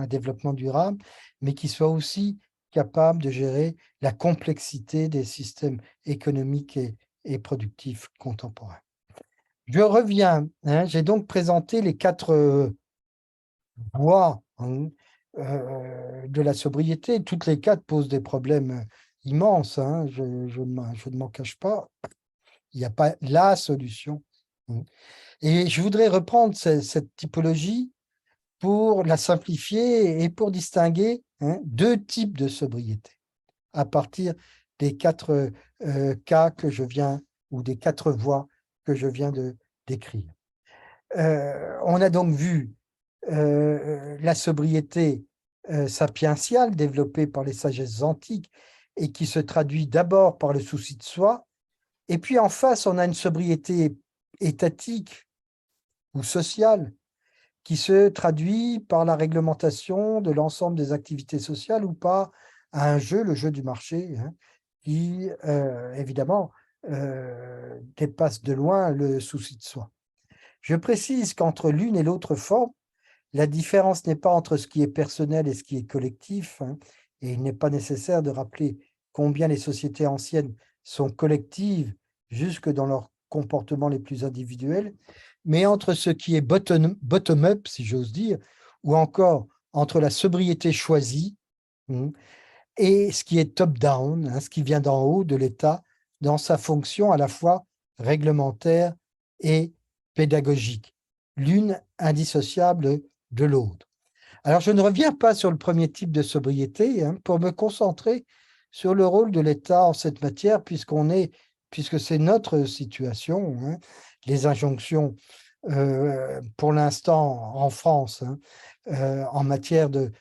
développement durable, mais qui soit aussi capable de gérer la complexité des systèmes économiques et productifs contemporains. Je reviens, j'ai donc présenté les 4 voies de la sobriété. Toutes les 4 posent des problèmes immenses, je ne m'en cache pas. Il n'y a pas la solution. Et je voudrais reprendre cette typologie pour la simplifier et pour distinguer 2 types de sobriété à partir des 4 cas que je viens, ou des 4 voies que je viens de décrire. On a donc vu la sobriété sapientiale développée par les sagesses antiques et qui se traduit d'abord par le souci de soi, et puis en face, on a une sobriété étatique ou sociale qui se traduit par la réglementation de l'ensemble des activités sociales ou par un jeu, le jeu du marché, qui évidemment dépasse de loin le souci de soi. Je précise qu'entre l'une et l'autre forme, la différence n'est pas entre ce qui est personnel et ce qui est collectif, et il n'est pas nécessaire de rappeler combien les sociétés anciennes sont collectives jusque dans leurs comportements les plus individuels, mais entre ce qui est bottom-up, si j'ose dire, ou encore entre la sobriété choisie et ce qui est top-down, ce qui vient d'en haut de l'État, dans sa fonction à la fois réglementaire et pédagogique, l'une indissociable de l'autre. Alors, je ne reviens pas sur le premier type de sobriété pour me concentrer sur le rôle de l'État en cette matière, puisque c'est notre situation, les injonctions, pour l'instant en France, en matière de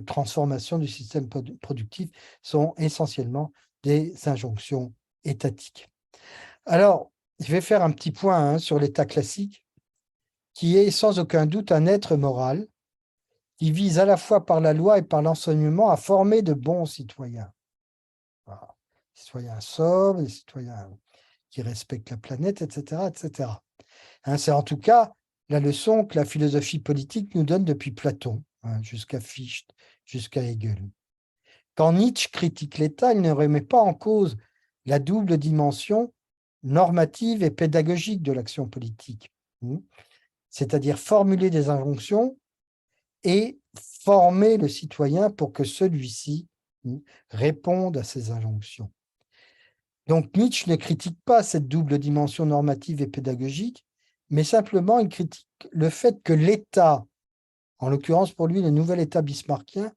transformation du système productif sont essentiellement des injonctions étatiques. Alors, je vais faire un petit point sur l'État classique, qui est sans aucun doute un être moral, qui vise à la fois par la loi et par l'enseignement à former de bons citoyens. Voilà. Des citoyens sobres, des citoyens qui respectent la planète, etc., etc. C'est en tout cas la leçon que la philosophie politique nous donne depuis Platon, jusqu'à Fichte, jusqu'à Hegel. Quand Nietzsche critique l'État, il ne remet pas en cause la double dimension normative et pédagogique de l'action politique, c'est-à-dire formuler des injonctions et former le citoyen pour que celui-ci réponde à ces injonctions. Donc Nietzsche ne critique pas cette double dimension normative et pédagogique, mais simplement il critique le fait que l'État, en l'occurrence pour lui le nouvel État bismarckien,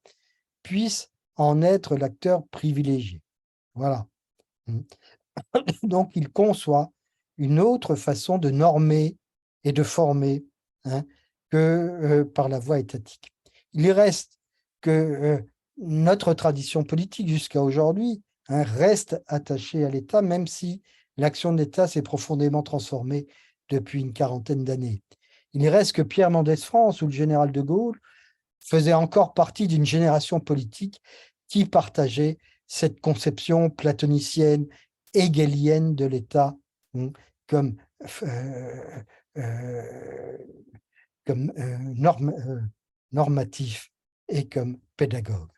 puisse en être l'acteur privilégié. Voilà. Donc il conçoit une autre façon de normer et de former que par la voie étatique. Il reste que notre tradition politique jusqu'à aujourd'hui reste attachée à l'État, même si l'action de l'État s'est profondément transformée depuis une quarantaine d'années. Il reste que Pierre Mendès France ou le général de Gaulle faisaient encore partie d'une génération politique qui partageait cette conception platonicienne, hegelienne de l'État comme normatif et comme pédagogue.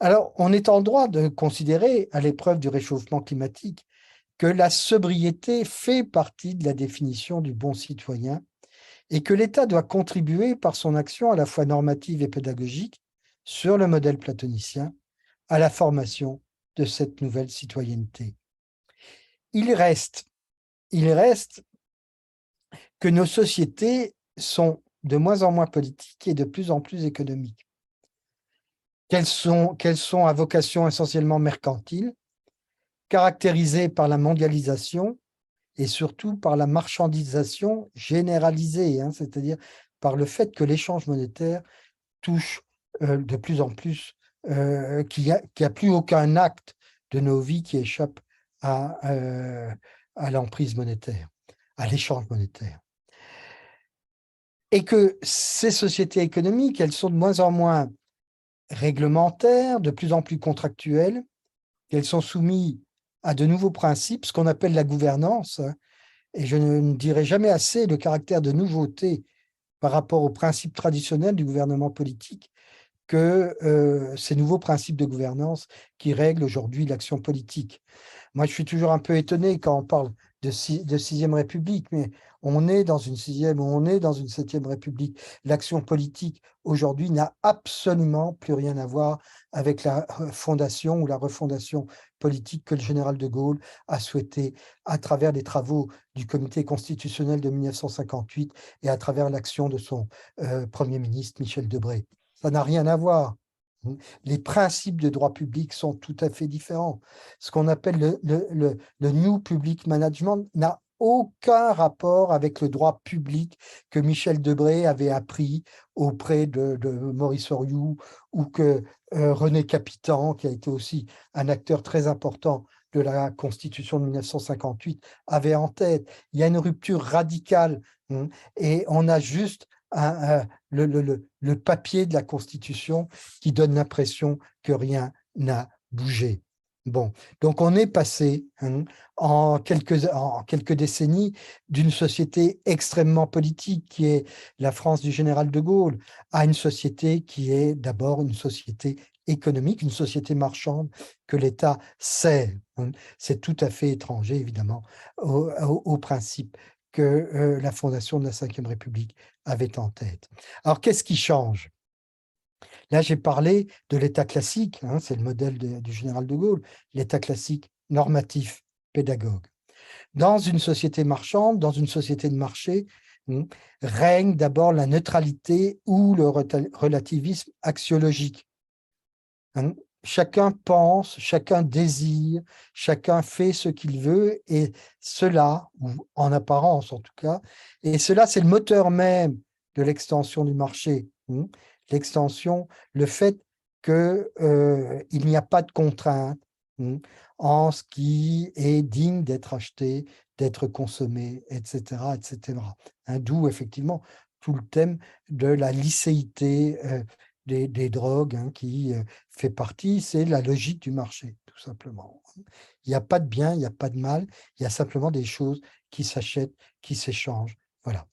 Alors, on est en droit de considérer, à l'épreuve du réchauffement climatique, que la sobriété fait partie de la définition du bon citoyen et que l'État doit contribuer par son action à la fois normative et pédagogique, sur le modèle platonicien, à la formation de cette nouvelle citoyenneté. Il reste que nos sociétés sont de moins en moins politiques et de plus en plus économiques. Qu'elles sont à vocation essentiellement mercantile, caractérisées par la mondialisation et surtout par la marchandisation généralisée, c'est-à-dire par le fait que l'échange monétaire touche de plus en plus, qu'il n'y a plus aucun acte de nos vies qui échappe à l'emprise monétaire, à l'échange monétaire. Et que ces sociétés économiques, elles sont de moins en moins réglementaires, de plus en plus contractuelles, qu'elles sont soumises à de nouveaux principes, ce qu'on appelle la gouvernance, et je ne dirai jamais assez le caractère de nouveauté par rapport aux principes traditionnels du gouvernement politique que ces nouveaux principes de gouvernance qui règlent aujourd'hui l'action politique. Moi, je suis toujours un peu étonné quand on parle de sixième République, mais on est dans une sixième ou on est dans une septième République. L'action politique aujourd'hui n'a absolument plus rien à voir avec la fondation ou la refondation politique que le général de Gaulle a souhaité à travers les travaux du comité constitutionnel de 1958 et à travers l'action de son Premier ministre Michel Debré. Ça n'a rien à voir. Les principes de droit public sont tout à fait différents. Ce qu'on appelle le New Public Management n'a aucun rapport avec le droit public que Michel Debré avait appris auprès de Maurice Horiou ou que René Capitan, qui a été aussi un acteur très important de la Constitution de 1958, avait en tête. Il y a une rupture radicale et on a juste le papier de la Constitution qui donne l'impression que rien n'a bougé. Bon, donc on est passé en quelques décennies d'une société extrêmement politique qui est la France du général de Gaulle à une société qui est d'abord une société économique, une société marchande que l'État sert. C'est tout à fait étranger, évidemment, au principe que la fondation de la Ve République avait en tête. Alors, qu'est-ce qui change? Là, j'ai parlé de l'État classique, c'est le modèle du général de Gaulle, l'État classique normatif, pédagogue. Dans une société marchande, dans une société de marché, règne d'abord la neutralité ou le relativisme axiologique. Chacun pense, chacun désire, chacun fait ce qu'il veut, et cela, ou en apparence en tout cas, et cela c'est le moteur même de l'extension du marché. L'extension, le fait qu'il n'y a pas de contrainte en ce qui est digne d'être acheté, d'être consommé, etc. etc. D'où effectivement tout le thème de la licéité des drogues qui fait partie, c'est la logique du marché, tout tout simplement. Il n'y a pas de bien, il n'y a pas de mal, il y a simplement des choses qui s'achètent, qui s'échangent. Voilà.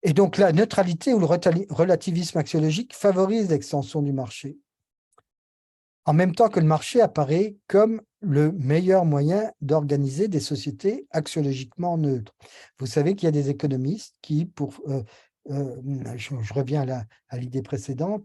Et donc la neutralité ou le relativisme axiologique favorise l'extension du marché, en même temps que le marché apparaît comme le meilleur moyen d'organiser des sociétés axiologiquement neutres. Vous savez qu'il y a des économistes qui, je reviens à l'idée précédente,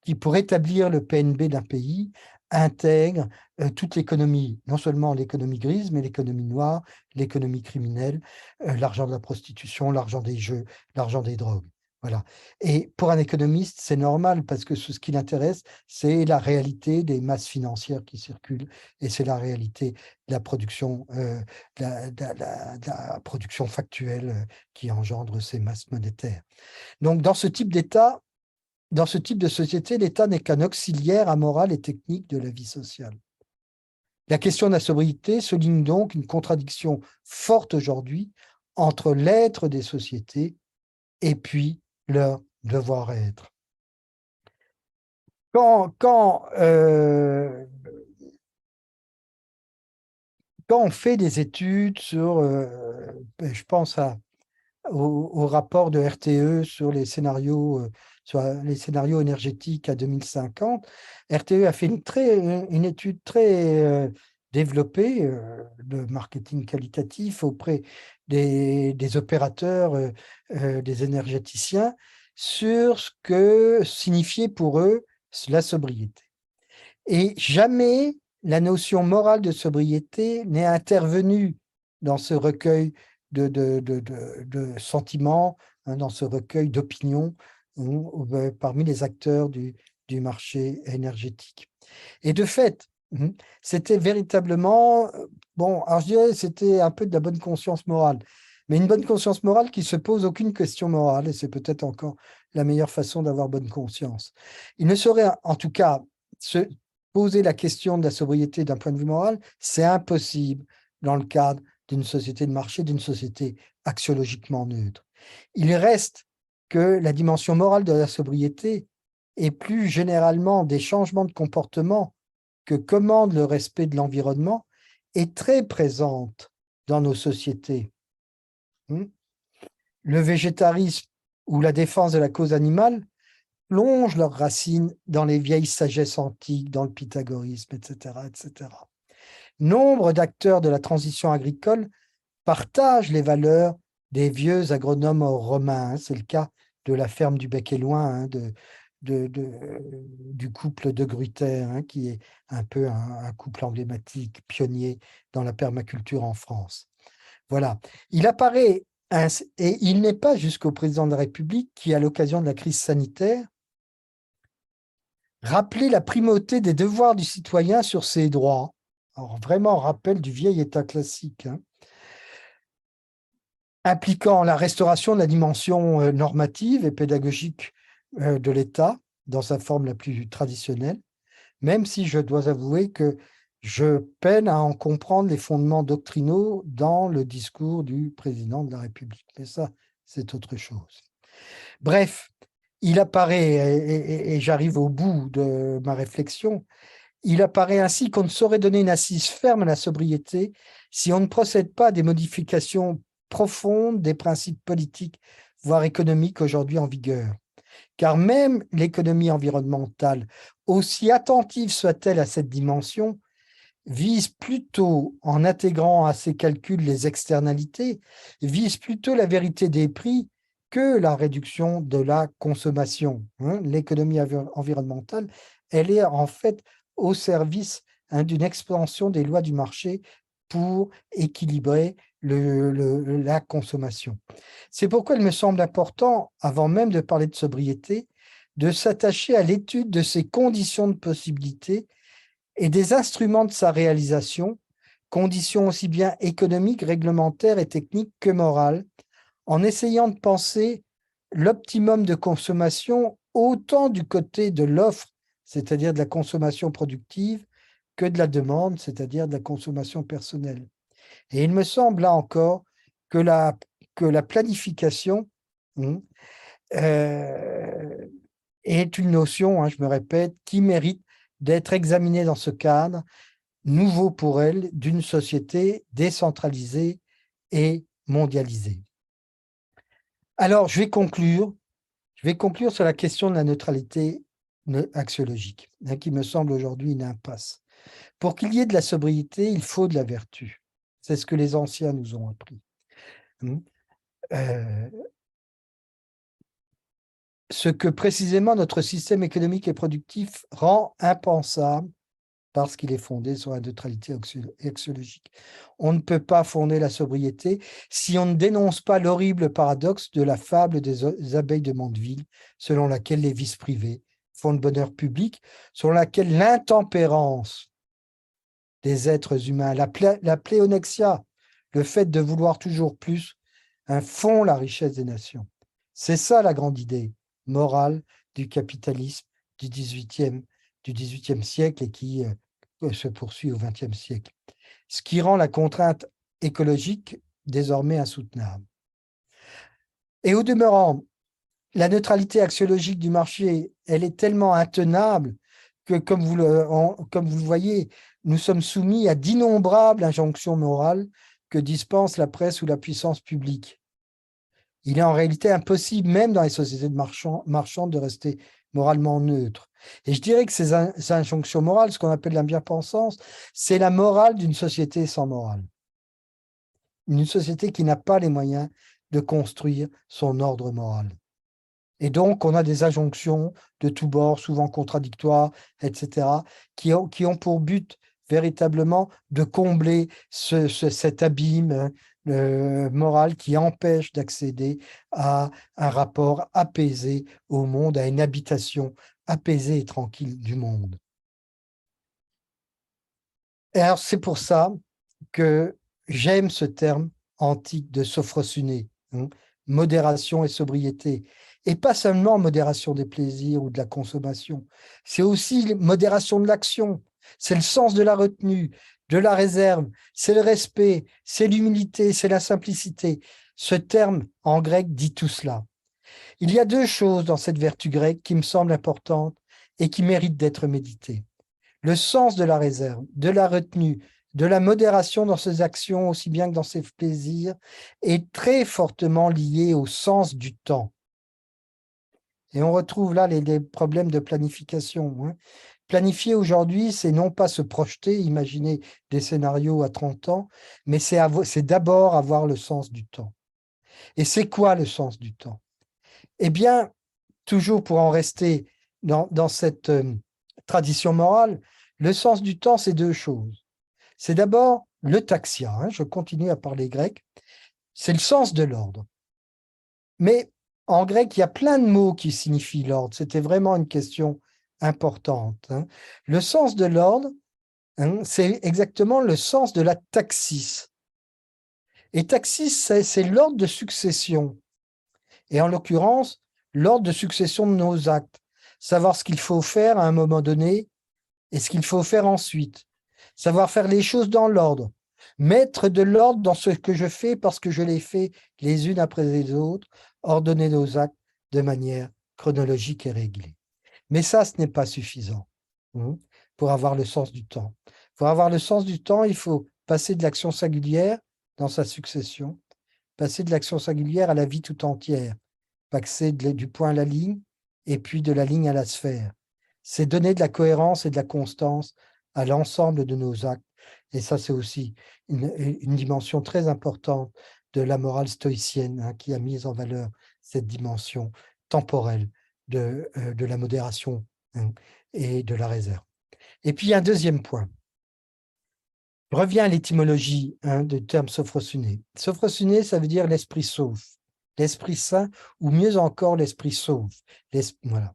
qui, pour établir le PNB d'un pays, intègre toute l'économie, non seulement l'économie grise, mais l'économie noire, l'économie criminelle, l'argent de la prostitution, l'argent des jeux, l'argent des drogues. Voilà. Et pour un économiste, c'est normal parce que ce qui l'intéresse, c'est la réalité des masses financières qui circulent et c'est la réalité de la production, de la production factuelle qui engendre ces masses monétaires. Donc, dans ce type d'État, dans ce type de société, l'État n'est qu'un auxiliaire amoral et technique de la vie sociale. La question de la sobriété souligne donc une contradiction forte aujourd'hui entre l'être des sociétés et puis leur devoir-être. Quand on fait des études sur, je pense au rapport de RTE sur les scénarios énergétiques à 2050, RTE a fait une étude très développée de marketing qualitatif auprès des opérateurs, des énergéticiens, sur ce que signifiait pour eux la sobriété. Et jamais la notion morale de sobriété n'est intervenue dans ce recueil de sentiments, hein, dans ce recueil d'opinions parmi les acteurs du marché énergétique. Et de fait, c'était véritablement, bon, alors je dirais c'était un peu de la bonne conscience morale, mais une bonne conscience morale qui ne se pose aucune question morale, et c'est peut-être encore la meilleure façon d'avoir bonne conscience. Il ne saurait, en tout cas, se poser la question de la sobriété d'un point de vue moral, c'est impossible dans le cadre d'une société de marché, d'une société axiologiquement neutre. Il reste que la dimension morale de la sobriété et plus généralement des changements de comportement que commande le respect de l'environnement est très présente dans nos sociétés. Le végétarisme ou la défense de la cause animale plongent leurs racines dans les vieilles sagesses antiques, dans le pythagorisme, etc., etc. Nombre d'acteurs de la transition agricole partagent les valeurs des vieux agronomes romains. C'est le cas de la ferme du Bec-et-Loing, du couple de Gruyter, qui est un peu un couple emblématique, pionnier dans la permaculture en France. Voilà. Il apparaît, et il n'est pas jusqu'au président de la République qui, à l'occasion de la crise sanitaire, rappelait la primauté des devoirs du citoyen sur ses droits. Alors, vraiment, rappel du vieil État classique, impliquant la restauration de la dimension normative et pédagogique de l'État dans sa forme la plus traditionnelle, même si je dois avouer que je peine à en comprendre les fondements doctrinaux dans le discours du président de la République. Mais ça, c'est autre chose. Bref, il apparaît, et j'arrive au bout de ma réflexion, il apparaît ainsi qu'on ne saurait donner une assise ferme à la sobriété si on ne procède pas à des modifications profondes des principes politiques, voire économiques aujourd'hui en vigueur. Car même l'économie environnementale, aussi attentive soit-elle à cette dimension, vise plutôt, en intégrant à ses calculs les externalités, vise plutôt la vérité des prix que la réduction de la consommation. L'économie environnementale, elle est en fait au service d'une expansion des lois du marché pour équilibrer la consommation. C'est pourquoi il me semble important, avant même de parler de sobriété, de s'attacher à l'étude de ces conditions de possibilité et des instruments de sa réalisation, conditions aussi bien économiques, réglementaires et techniques que morales, en essayant de penser l'optimum de consommation autant du côté de l'offre, c'est-à-dire de la consommation productive, que de la demande, c'est-à-dire de la consommation personnelle. Et il me semble là encore que la planification est une notion, je me répète, qui mérite d'être examinée dans ce cadre nouveau pour elle d'une société décentralisée et mondialisée. Alors, je vais conclure sur la question de la neutralité axiologique, qui me semble aujourd'hui une impasse. Pour qu'il y ait de la sobriété, il faut de la vertu. C'est ce que les anciens nous ont appris. Ce que précisément notre système économique et productif rend impensable parce qu'il est fondé sur la neutralité axiologique. On ne peut pas fonder la sobriété si on ne dénonce pas l'horrible paradoxe de la fable des abeilles de Mandeville, selon laquelle les vices privés font le bonheur public, selon laquelle l'intempérance des êtres humains, la pléonexia, le fait de vouloir toujours plus, font la richesse des nations. C'est ça la grande idée morale du capitalisme du XVIIIe siècle et qui se poursuit au XXe siècle, ce qui rend la contrainte écologique désormais insoutenable. Et au demeurant, la neutralité axiologique du marché, elle est tellement intenable que, comme vous le voyez, nous sommes soumis à d'innombrables injonctions morales que dispense la presse ou la puissance publique. Il est en réalité impossible, même dans les sociétés de marchandes, de rester moralement neutre. Et je dirais que ces injonctions morales, ce qu'on appelle la bien-pensance, c'est la morale d'une société sans morale. Une société qui n'a pas les moyens de construire son ordre moral. Et donc, on a des injonctions de tous bords, souvent contradictoires, etc., qui ont pour but véritablement de combler cet abîme moral qui empêche d'accéder à un rapport apaisé au monde, à une habitation apaisée et tranquille du monde. Et alors, c'est pour ça que j'aime ce terme antique de sophrosyné, modération et sobriété. Et pas seulement modération des plaisirs ou de la consommation, c'est aussi modération de l'action, c'est le sens de la retenue, de la réserve, c'est le respect, c'est l'humilité, c'est la simplicité. Ce terme en grec dit tout cela. Il y a deux choses dans cette vertu grecque qui me semblent importantes et qui méritent d'être méditées. Le sens de la réserve, de la retenue, de la modération dans ses actions aussi bien que dans ses plaisirs est très fortement lié au sens du temps. Et on retrouve là les problèmes de planification. Planifier aujourd'hui, c'est non pas se projeter, imaginer des scénarios à 30 ans, mais c'est d'abord avoir le sens du temps. Et c'est quoi le sens du temps? Eh bien, toujours pour en rester dans cette tradition morale, le sens du temps, c'est deux choses. C'est d'abord le taxia, je continue à parler grec, c'est le sens de l'ordre. Mais en grec, il y a plein de mots qui signifient l'ordre. C'était vraiment une question importante. Le sens de l'ordre, c'est exactement le sens de la taxis. Et taxis, c'est l'ordre de succession. Et en l'occurrence, l'ordre de succession de nos actes. Savoir ce qu'il faut faire à un moment donné et ce qu'il faut faire ensuite. Savoir faire les choses dans l'ordre. Mettre de l'ordre dans ce que je fais parce que je les fais les unes après les autres, ordonner nos actes de manière chronologique et réglée. Mais ça, ce n'est pas suffisant pour avoir le sens du temps. Pour avoir le sens du temps, il faut passer de l'action singulière dans sa succession, passer de l'action singulière à la vie tout entière, passer du point à la ligne et puis de la ligne à la sphère. C'est donner de la cohérence et de la constance à l'ensemble de nos actes. Et ça, c'est aussi une dimension très importante de la morale stoïcienne qui a mis en valeur cette dimension temporelle de la modération et de la réserve. Et puis, il y a un deuxième point. Je reviens à l'étymologie du terme sophrosyné. Sophrosyné, ça veut dire l'esprit sauve, l'esprit saint, ou mieux encore, l'esprit sauve. Voilà.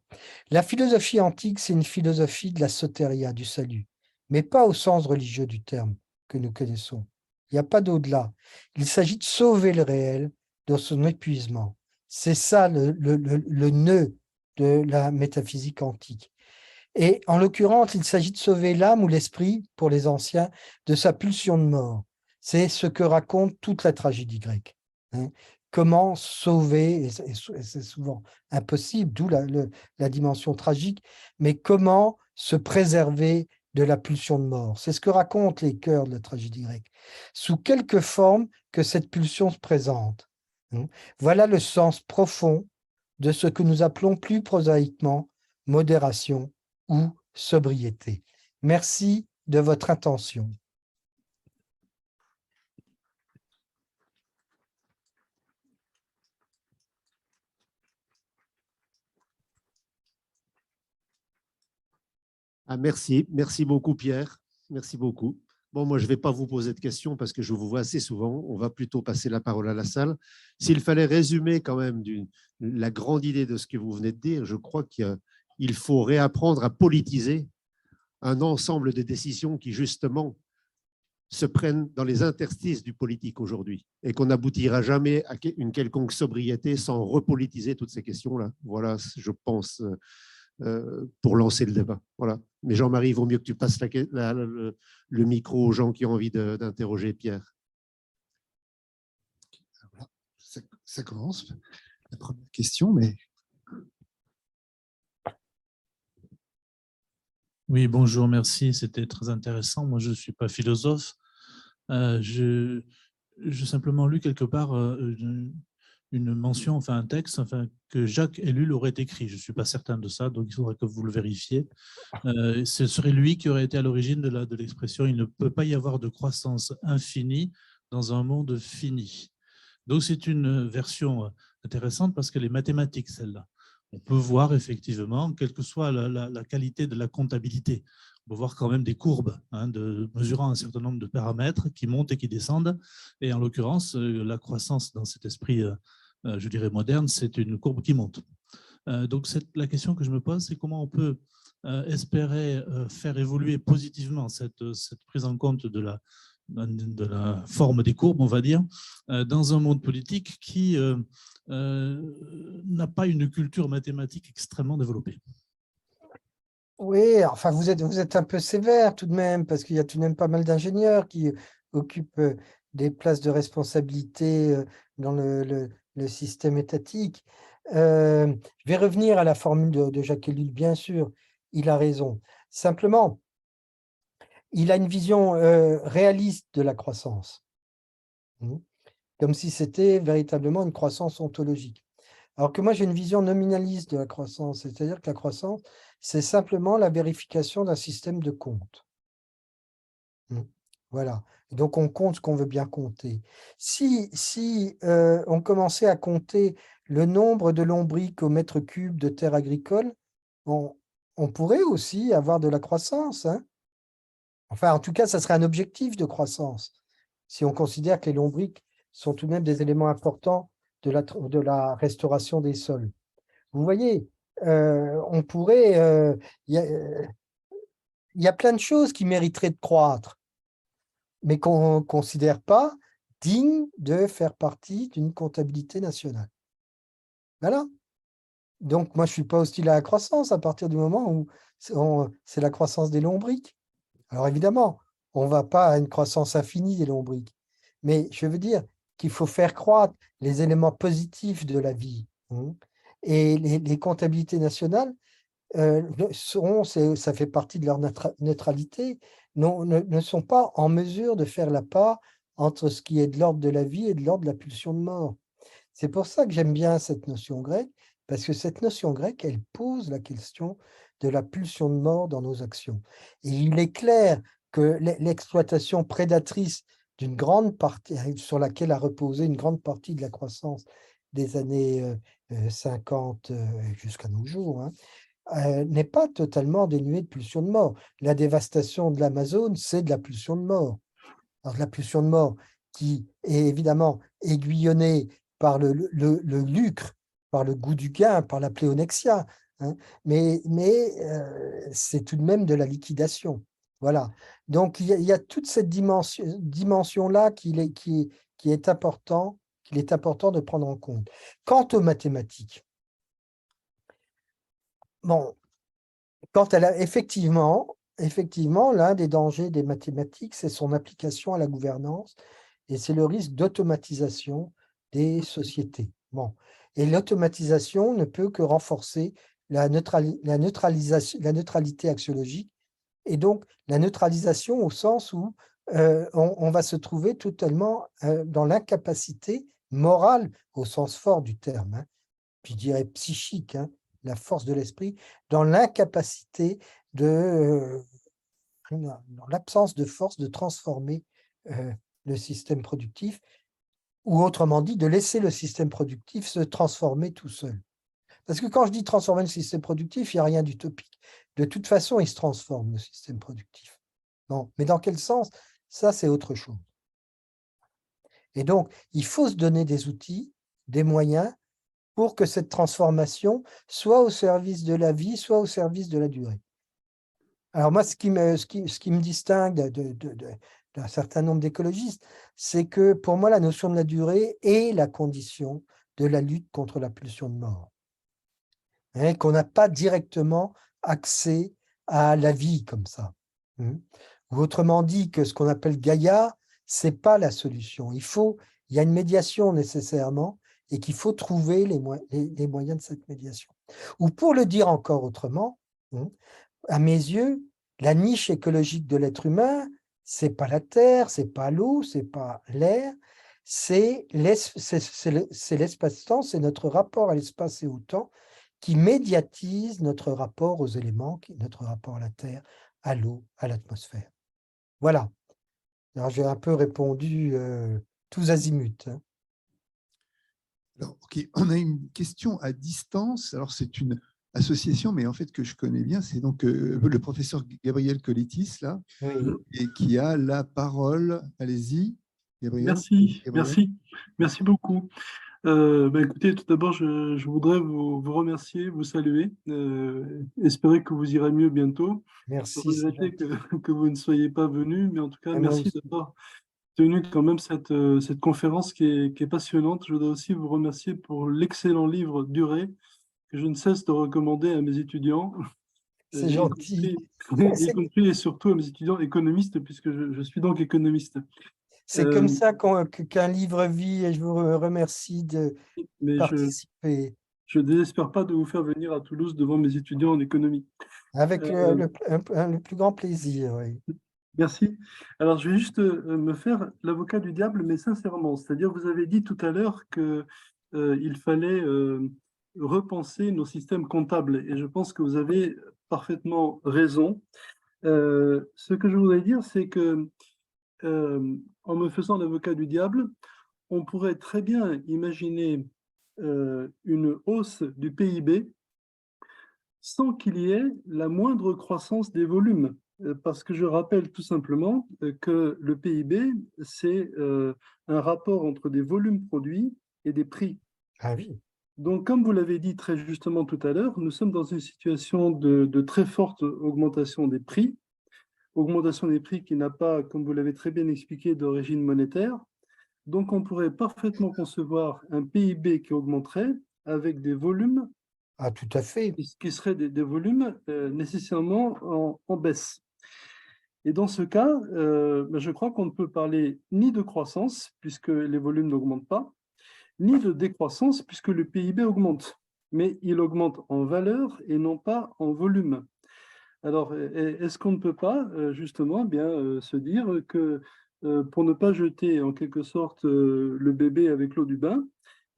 La philosophie antique, c'est une philosophie de la soteria, du salut, mais pas au sens religieux du terme que nous connaissons. Il n'y a pas d'au-delà. Il s'agit de sauver le réel dans son épuisement. C'est ça le nœud de la métaphysique antique. Et en l'occurrence, il s'agit de sauver l'âme ou l'esprit, pour les anciens, de sa pulsion de mort. C'est ce que raconte toute la tragédie grecque. Comment sauver, et c'est souvent impossible, d'où la dimension tragique, mais comment se préserver de la pulsion de mort. C'est ce que racontent les chœurs de la tragédie grecque. Sous quelque forme que cette pulsion se présente. Voilà le sens profond de ce que nous appelons plus prosaïquement modération ou sobriété. Merci de votre attention. Ah, merci beaucoup Pierre, merci beaucoup. Bon, moi je ne vais pas vous poser de questions parce que je vous vois assez souvent, on va plutôt passer la parole à la salle. S'il fallait résumer quand même la grande idée de ce que vous venez de dire, je crois qu'il faut réapprendre à politiser un ensemble de décisions qui justement se prennent dans les interstices du politique aujourd'hui et qu'on n'aboutira jamais à une quelconque sobriété sans repolitiser toutes ces questions-là. Voilà, je pense, pour lancer le débat. Voilà. Mais Jean-Marie, il vaut mieux que tu passes le micro aux gens qui ont envie d'interroger Pierre. Voilà. Ça commence. La première question, mais... Oui, bonjour, merci, c'était très intéressant. Moi, je ne suis pas philosophe. J'ai simplement lu quelque part une mention, enfin un texte que Jacques Ellul aurait écrit. Je ne suis pas certain de ça, donc il faudra que vous le vérifiez. Ce serait lui qui aurait été à l'origine de l'expression « il ne peut pas y avoir de croissance infinie dans un monde fini ». Donc c'est une version intéressante parce qu'elle est mathématique, celle-là. On peut voir effectivement, quelle que soit la qualité de la comptabilité, on peut voir quand même des courbes mesurant un certain nombre de paramètres qui montent et qui descendent. Et en l'occurrence, la croissance dans cet esprit, je dirais, moderne, c'est une courbe qui monte. Donc la question que je me pose, c'est comment on peut espérer faire évoluer positivement cette prise en compte de la forme des courbes, on va dire, dans un monde politique qui n'a pas une culture mathématique extrêmement développée. Oui, enfin, vous êtes un peu sévère tout de même, parce qu'il y a tout de même pas mal d'ingénieurs qui occupent des places de responsabilité dans le système étatique. Je vais revenir à la formule de Jacques Ellul, bien sûr, il a raison. Simplement, il a une vision réaliste de la croissance, comme si c'était véritablement une croissance ontologique. Alors que moi, j'ai une vision nominaliste de la croissance, c'est-à-dire que la croissance, c'est simplement la vérification d'un système de compte. Voilà. Donc, on compte ce qu'on veut bien compter. Si on commençait à compter le nombre de lombrics au mètre cube de terre agricole, on pourrait aussi avoir de la croissance. Enfin, en tout cas, ça serait un objectif de croissance, si on considère que les lombrics sont tout de même des éléments importants de la restauration des sols. Vous voyez, on pourrait... Il y a plein de choses qui mériteraient de croître, mais qu'on ne considère pas dignes de faire partie d'une comptabilité nationale. Voilà. Donc, moi, je ne suis pas hostile à la croissance à partir du moment où c'est la croissance des lombrics. Alors, évidemment, on ne va pas à une croissance infinie des lombrics, mais je veux dire qu'il faut faire croître les éléments positifs de la vie. Et les comptabilités nationales, ça fait partie de leur neutralité, ne sont pas en mesure de faire la part entre ce qui est de l'ordre de la vie et de l'ordre de la pulsion de mort. C'est pour ça que j'aime bien cette notion grecque, parce que cette notion grecque, elle pose la question de la pulsion de mort dans nos actions. Et il est clair que l'exploitation prédatrice d'une grande partie, sur laquelle a reposé une grande partie de la croissance des années 50 jusqu'à nos jours, n'est pas totalement dénuée de pulsion de mort. La dévastation de l'Amazone, c'est de la pulsion de mort. Alors, de la pulsion de mort qui est évidemment aiguillonnée par le lucre, par le goût du gain, par la pléonexia, mais c'est tout de même de la liquidation. Voilà. Donc, il y a toute cette dimension-là qu'il est important de prendre en compte. Quant aux mathématiques, bon, effectivement, l'un des dangers des mathématiques, c'est son application à la gouvernance et c'est le risque d'automatisation des sociétés. Bon. Et l'automatisation ne peut que renforcer la neutralité axiologique, et donc la neutralisation au sens où on va se trouver totalement dans l'incapacité morale, au sens fort du terme, hein, puis je dirais psychique, hein, la force de l'esprit, dans l'incapacité dans l'absence de force de transformer le système productif, ou autrement dit, de laisser le système productif se transformer tout seul. Parce que quand je dis transformer le système productif, il n'y a rien d'utopique. De toute façon, il se transforme, le système productif. Bon, mais dans quel sens? Ça, c'est autre chose. Et donc, il faut se donner des outils, des moyens, pour que cette transformation soit au service de la vie, soit au service de la durée. Alors moi, ce qui me distingue d'un certain nombre d'écologistes, c'est que pour moi, la notion de la durée est la condition de la lutte contre la pulsion de mort. Hein, qu'on n'a pas directement accès à la vie comme ça. Ou autrement dit, que ce qu'on appelle Gaïa, ce n'est pas la solution. Il y a une médiation nécessairement, et qu'il faut trouver les moyens de cette médiation. Ou pour le dire encore autrement, à mes yeux, la niche écologique de l'être humain, ce n'est pas la terre, ce n'est pas l'eau, ce n'est pas l'air, c'est l'espace-temps, c'est notre rapport à l'espace et au temps qui médiatise notre rapport aux éléments, notre rapport à la terre, à l'eau, à l'atmosphère. Voilà. Alors, j'ai un peu répondu tous azimuts. Hein. Alors, ok, on a une question à distance. Alors, c'est une association, mais en fait que je connais bien, c'est donc le professeur Gabriel Collettis, là, Oui. et qui a la parole. Allez-y, Gabriel. Merci beaucoup. Écoutez, tout d'abord, je voudrais vous remercier, vous saluer, espérer que vous irez mieux bientôt. Merci. Regretter que vous ne soyez pas venu, mais en tout cas, Et merci d'avoir tenu quand même cette conférence qui est passionnante. Je voudrais aussi vous remercier pour l'excellent livre Durée, que je ne cesse de recommander à mes étudiants. C'est gentil. Y compris et surtout à mes étudiants économistes, puisque je suis donc économiste. C'est comme ça qu'un livre vit, et je vous remercie de participer. Je ne désespère pas de vous faire venir à Toulouse devant mes étudiants en économie. Avec le plus grand plaisir, oui. Merci. Alors, je vais juste me faire l'avocat du diable, mais sincèrement. C'est-à-dire, vous avez dit tout à l'heure qu'il fallait repenser nos systèmes comptables, et je pense que vous avez parfaitement raison. Ce que je voudrais dire, c'est que en me faisant l'avocat du diable, on pourrait très bien imaginer une hausse du PIB sans qu'il y ait la moindre croissance des volumes. Parce que je rappelle tout simplement que le PIB, c'est un rapport entre des volumes produits et des prix. Ah oui. Donc, comme vous l'avez dit très justement tout à l'heure, nous sommes dans une situation de très forte augmentation des prix qui n'a pas, comme vous l'avez très bien expliqué, d'origine monétaire. Donc, on pourrait parfaitement concevoir un PIB qui augmenterait avec des volumes tout à fait. qui seraient des volumes nécessairement en baisse. Et dans ce cas, je crois qu'on ne peut parler ni de croissance, puisque les volumes n'augmentent pas, ni de décroissance, puisque le PIB augmente. Mais il augmente en valeur et non pas en volume. Alors, est-ce qu'on ne peut pas justement se dire que pour ne pas jeter en quelque sorte le bébé avec l'eau du bain,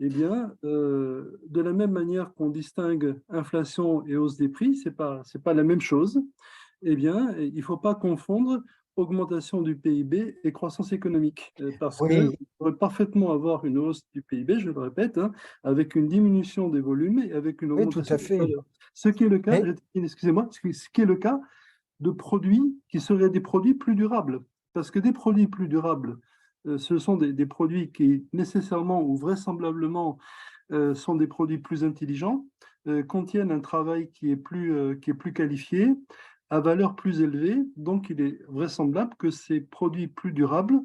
de la même manière qu'on distingue inflation et hausse des prix, c'est pas la même chose. Il ne faut pas confondre augmentation du PIB et croissance économique, parce qu'on pourrait parfaitement avoir une hausse du PIB, je le répète, avec une diminution des volumes et avec une augmentation des valeurs. Ce qui est le cas, excusez-moi, ce qui est le cas de produits qui seraient des produits plus durables. Parce que des produits plus durables, ce sont des produits qui nécessairement ou vraisemblablement sont des produits plus intelligents, contiennent un travail qui est plus qualifié, à valeur plus élevée. Donc, il est vraisemblable que ces produits plus durables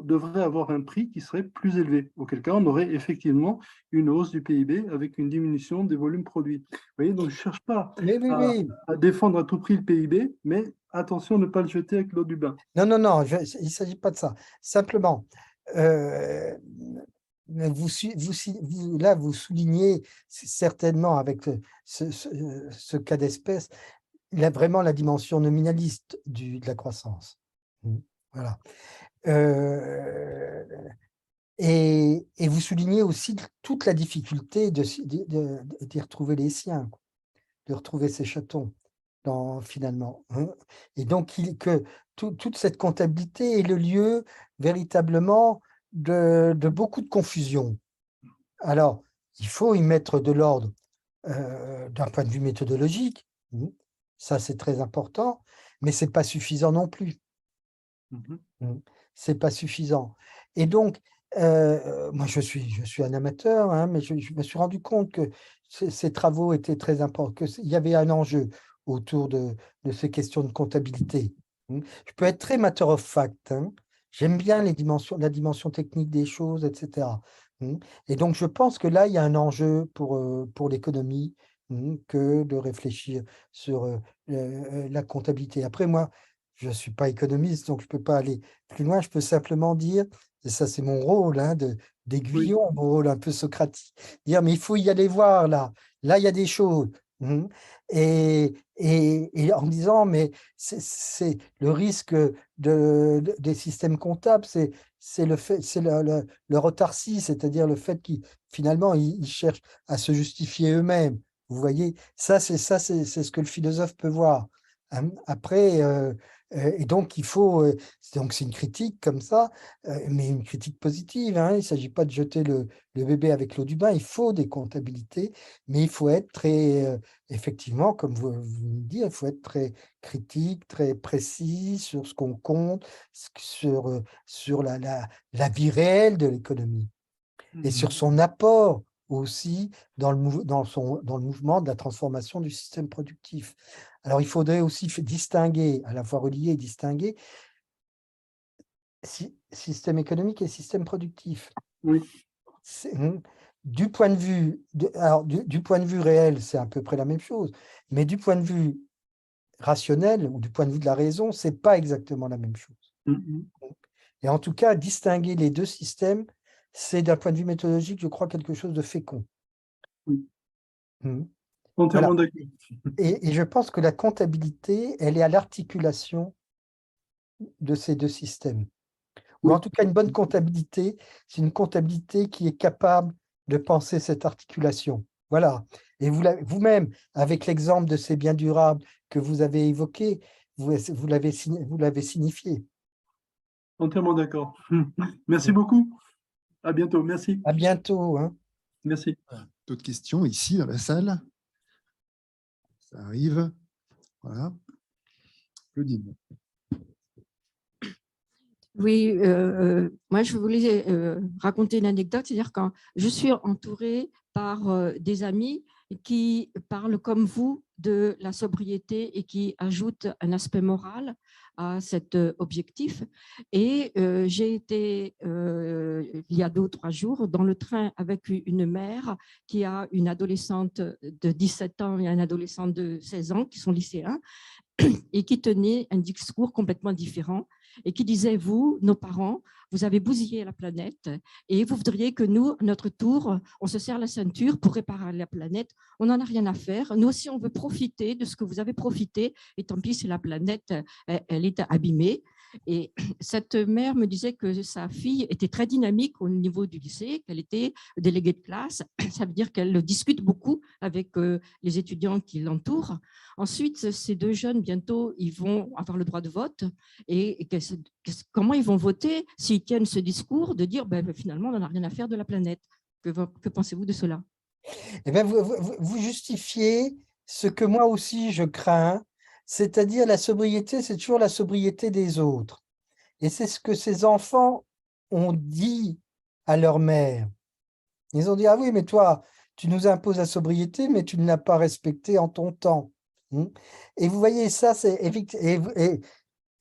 devraient avoir un prix qui serait plus élevé. Auquel cas, on aurait effectivement une hausse du PIB avec une diminution des volumes produits. Vous voyez, donc je ne cherche pas à défendre à tout prix le PIB, mais attention à ne pas le jeter avec l'eau du bain. Non, il ne s'agit pas de ça. Simplement, Là, vous soulignez certainement avec ce cas d'espèce vraiment la dimension nominaliste de la croissance. Voilà. Et vous soulignez aussi toute la difficulté d'y retrouver les siens, de retrouver ces chatons, finalement. Et donc, que toute cette comptabilité est le lieu véritablement de beaucoup de confusion. Alors, il faut y mettre de l'ordre d'un point de vue méthodologique. Ça, c'est très important, mais ce n'est pas suffisant non plus. C'est pas suffisant. Et donc, moi, je suis un amateur, hein, mais je me suis rendu compte que ces travaux étaient très importants, qu'il y avait un enjeu autour de ces questions de comptabilité. Je peux être très matter of fact. J'aime bien la dimension technique des choses, etc. Et donc, je pense que là, il y a un enjeu pour l'économie que de réfléchir sur la comptabilité. Après, moi, je ne suis pas économiste, donc je ne peux pas aller plus loin. Je peux simplement dire, et ça c'est mon rôle d'aiguillon, mon rôle un peu socratique, dire mais il faut y aller voir là il y a des choses. Et en disant, mais c'est le risque des systèmes comptables, c'est le autarcie, c'est-à-dire le fait qu'ils finalement ils cherchent à se justifier eux-mêmes. Vous voyez, c'est ce que le philosophe peut voir. Après, et donc, donc c'est une critique comme ça, mais une critique positive. Il ne s'agit pas de jeter le bébé avec l'eau du bain. Il faut des comptabilités, mais il faut être très, effectivement, comme vous le dites, il faut être très critique, très précis sur ce qu'on compte, sur la vie réelle de l'économie et sur son apport aussi dans le mouvement de la transformation du système productif. Alors, il faudrait aussi distinguer, à la fois relier et distinguer système économique et système productif. Oui. Du point de vue, du point de vue réel, c'est à peu près la même chose, mais du point de vue rationnel ou du point de vue de la raison, ce n'est pas exactement la même chose. Et en tout cas, distinguer les deux systèmes, c'est d'un point de vue méthodologique, je crois, quelque chose de fécond. Oui. Voilà. Entièrement d'accord. Et je pense que la comptabilité, elle est à l'articulation de ces deux systèmes. Ou en tout cas, une bonne comptabilité, c'est une comptabilité qui est capable de penser cette articulation. Voilà. Et vous-même, avec l'exemple de ces biens durables que vous avez évoqué, vous l'avez signifié. Entièrement d'accord. Merci beaucoup. À bientôt. Merci. À bientôt. Merci. D'autres questions ici dans la salle? Ça arrive. Voilà. Claudine. Oui, moi je voulais raconter une anecdote, c'est-à-dire quand je suis entourée par des amis qui parlent comme vous de la sobriété et qui ajoutent un aspect moral à cet objectif. Et j'ai été, il y a 2 ou 3 jours, dans le train avec une mère qui a une adolescente de 17 ans et un adolescent de 16 ans qui sont lycéens et qui tenait un discours complètement différent et qui disait, vous, nos parents, vous avez bousillé la planète et vous voudriez que nous, à notre tour, on se serre la ceinture pour réparer la planète. On n'en a rien à faire. Nous aussi, on veut profiter de ce que vous avez profité et tant pis si la planète, elle est abîmée. Et cette mère me disait que sa fille était très dynamique au niveau du lycée, qu'elle était déléguée de classe. Ça veut dire qu'elle discute beaucoup avec les étudiants qui l'entourent. Ensuite, ces 2 jeunes, bientôt, ils vont avoir le droit de vote. Et comment ils vont voter s'ils tiennent ce discours de dire finalement, on n'en a rien à faire de la planète? Que pensez-vous de cela? Eh bien, vous justifiez ce que moi aussi je crains, c'est-à-dire la sobriété, c'est toujours la sobriété des autres. Et c'est ce que ces enfants ont dit à leur mère. Ils ont dit, ah oui, mais toi, tu nous imposes la sobriété, mais tu ne l'as pas respectée en ton temps. Et vous voyez, ça, c'est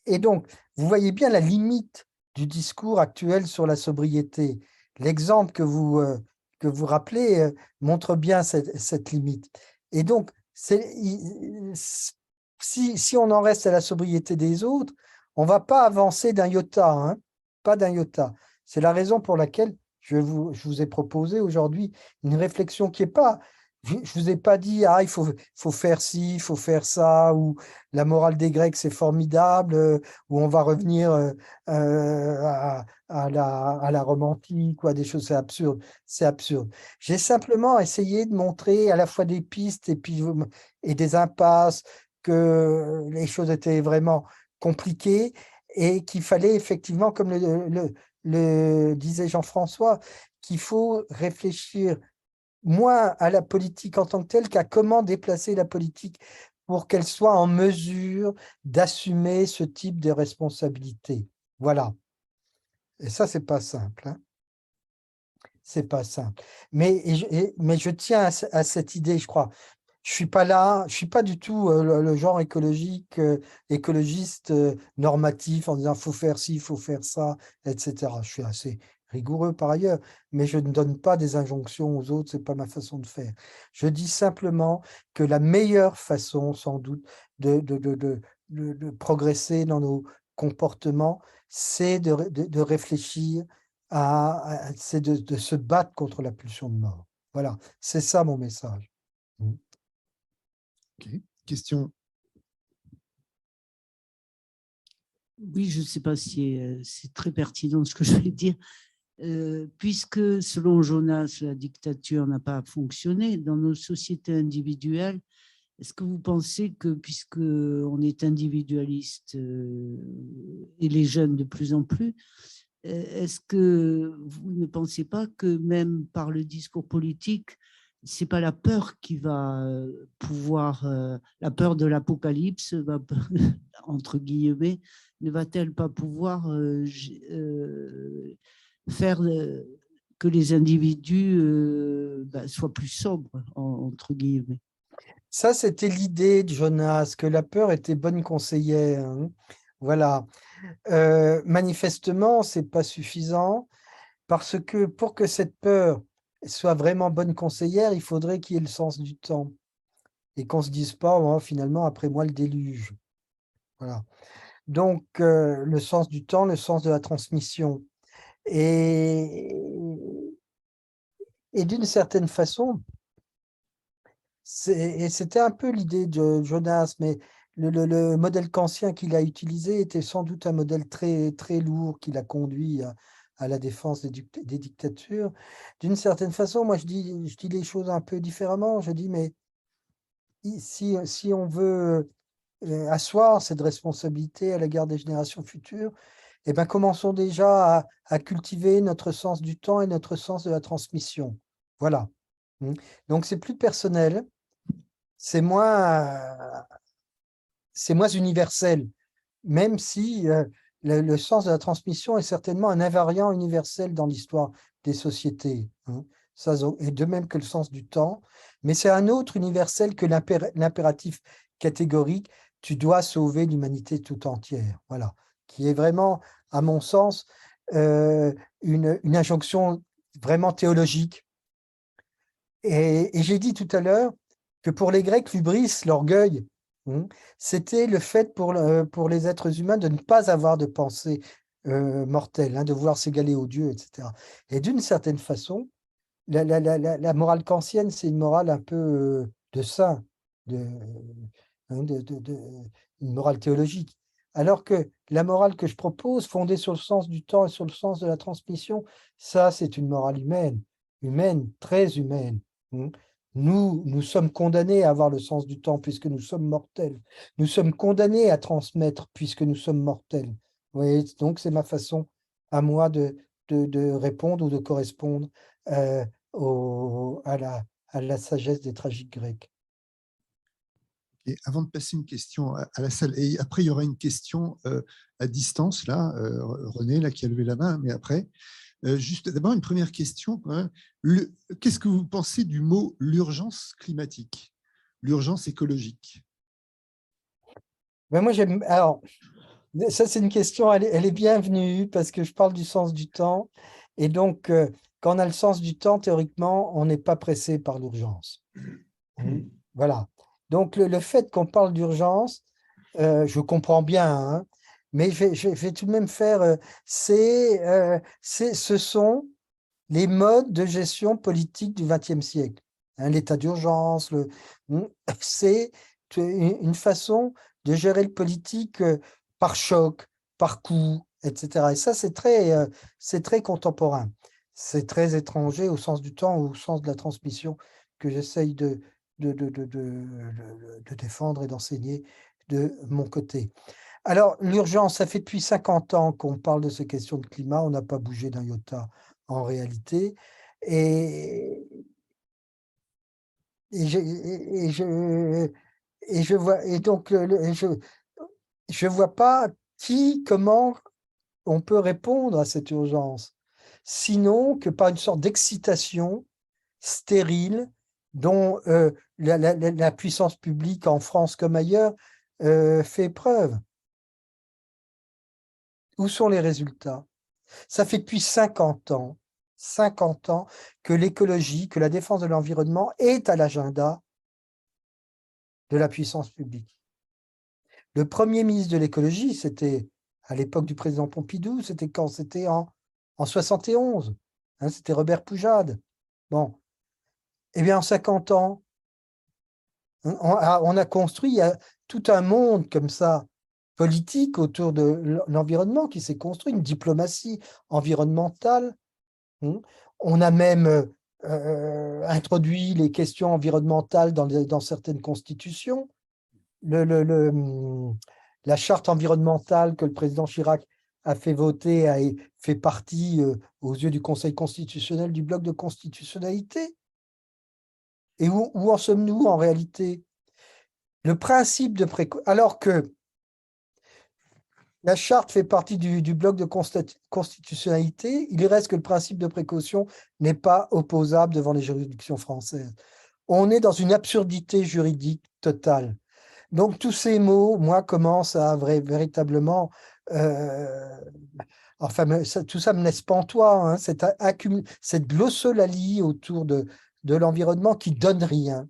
et donc, vous voyez bien la limite du discours actuel sur la sobriété. L'exemple que vous rappelez montre bien cette limite. Et donc, si on en reste à la sobriété des autres, on ne va pas avancer d'un iota, pas d'un iota. C'est la raison pour laquelle je vous ai proposé aujourd'hui une réflexion qui n'est pas… Je ne vous ai pas dit, il faut faire ci, il faut faire ça, ou la morale des Grecs, c'est formidable, ou on va revenir à la Rome antique, ou à des choses, c'est absurde. C'est absurde. J'ai simplement essayé de montrer à la fois des pistes et des impasses, que les choses étaient vraiment compliquées et qu'il fallait effectivement, comme le disait Jean-François, qu'il faut réfléchir moins à la politique en tant que telle qu'à comment déplacer la politique pour qu'elle soit en mesure d'assumer ce type de responsabilité. Voilà. Et ça, c'est pas simple. Hein. C'est pas simple. Mais je tiens à cette idée, je crois. Je suis pas là, je suis pas du tout le genre écologiste normatif en disant faut faire ci, faut faire ça, etc. Je suis assez rigoureux par ailleurs, mais je ne donne pas des injonctions aux autres, c'est pas ma façon de faire. Je dis simplement que la meilleure façon, sans doute, de progresser dans nos comportements, c'est de réfléchir c'est de se battre contre la pulsion de mort. Voilà, c'est ça mon message. Ok. Question. Oui, je ne sais pas si c'est très pertinent ce que je vais dire. Puisque, selon Jonas, la dictature n'a pas fonctionné dans nos sociétés individuelles, est-ce que vous pensez que, puisque on est individualiste et les jeunes de plus en plus, est-ce que vous ne pensez pas que même par le discours politique, c'est pas la peur qui va pouvoir, la peur de l'apocalypse, entre guillemets, ne va-t-elle pas pouvoir faire que les individus soient plus sobres, entre guillemets? Ça, c'était l'idée de Jonas, que la peur était bonne conseillère. Hein. Voilà. Manifestement, ce n'est pas suffisant, parce que pour que cette peur soit vraiment bonne conseillère, il faudrait qu'il y ait le sens du temps. Et qu'on ne se dise pas, oh, finalement, après moi, le déluge. Voilà. Donc, le sens du temps, le sens de la transmission. Et d'une certaine façon, c'était un peu l'idée de Jonas, mais le modèle kantien qu'il a utilisé était sans doute un modèle très, très lourd qui l'a conduit à la défense des dictatures. D'une certaine façon, moi, je dis les choses un peu différemment. Je dis, mais si on veut asseoir cette responsabilité à l'égard des générations futures, eh ben, commençons déjà à cultiver notre sens du temps et notre sens de la transmission. Voilà. Donc, c'est plus personnel, c'est moins universel, même si le sens de la transmission est certainement un invariant universel dans l'histoire des sociétés. Ça, et de même que le sens du temps, mais c'est un autre universel que l'impératif catégorique, tu dois sauver l'humanité tout entière, voilà, qui est vraiment, à mon sens, une injonction vraiment théologique. Et j'ai dit tout à l'heure que pour les Grecs, l'hubris, l'orgueil, c'était le fait pour les êtres humains de ne pas avoir de pensée mortelle, de vouloir s'égaler aux dieux, etc. Et d'une certaine façon, la morale kantienne, c'est une morale un peu de saint, une morale théologique. Alors que la morale que je propose, fondée sur le sens du temps et sur le sens de la transmission, ça, c'est une morale humaine, très humaine. Nous sommes condamnés à avoir le sens du temps puisque nous sommes mortels. Nous sommes condamnés à transmettre puisque nous sommes mortels. Vous voyez, donc, c'est ma façon à moi de répondre ou de correspondre à la sagesse des tragiques grecs. Et avant de passer une question à la salle, et après il y aura une question à distance, là, René, là, qui a levé la main, mais après, juste d'abord une première question. Qu'est-ce que vous pensez du mot l'urgence climatique, l'urgence écologique? Ben moi, alors, ça, c'est une question, elle est bienvenue parce que je parle du sens du temps. Et donc, quand on a le sens du temps, théoriquement, on n'est pas pressé par l'urgence. Voilà. Donc, le fait qu'on parle d'urgence, je comprends bien, mais je vais tout de même faire, ce sont les modes de gestion politique du XXe siècle. Hein, l'état d'urgence, c'est une façon de gérer le politique par choc, par coup, etc. Et ça, c'est très contemporain. C'est très étranger au sens du temps, au sens de la transmission que j'essaye de défendre et d'enseigner de mon côté. Alors, l'urgence, ça fait depuis 50 ans qu'on parle de ces questions de climat, on n'a pas bougé d'un iota en réalité. Et, et, je, et, je, et je vois, et donc, je vois pas comment on peut répondre à cette urgence, sinon que par une sorte d'excitation stérile dont la puissance publique en France comme ailleurs fait preuve. Où sont les résultats? Ça fait depuis 50 ans que l'écologie, que la défense de l'environnement est à l'agenda de la puissance publique. Le premier ministre de l'écologie, c'était à l'époque du président Pompidou, c'était quand? C'était en 71. Hein, c'était Robert Poujade. Bon. Eh bien, en 50 ans, on a construit tout un monde comme ça, politique autour de l'environnement qui s'est construit, une diplomatie environnementale. On a même introduit les questions environnementales dans certaines constitutions. La charte environnementale que le président Chirac a fait voter a fait partie, aux yeux du Conseil constitutionnel, du bloc de constitutionnalité. Et où en sommes-nous en réalité? Le principe de précaution, alors que la charte fait partie du bloc de constitutionnalité, il reste que le principe de précaution n'est pas opposable devant les juridictions françaises. On est dans une absurdité juridique totale. Donc tous ces mots, moi, commencent à véritablement... tout ça me laisse pantois, hein, cette glossolalie autour de l'environnement qui donne rien.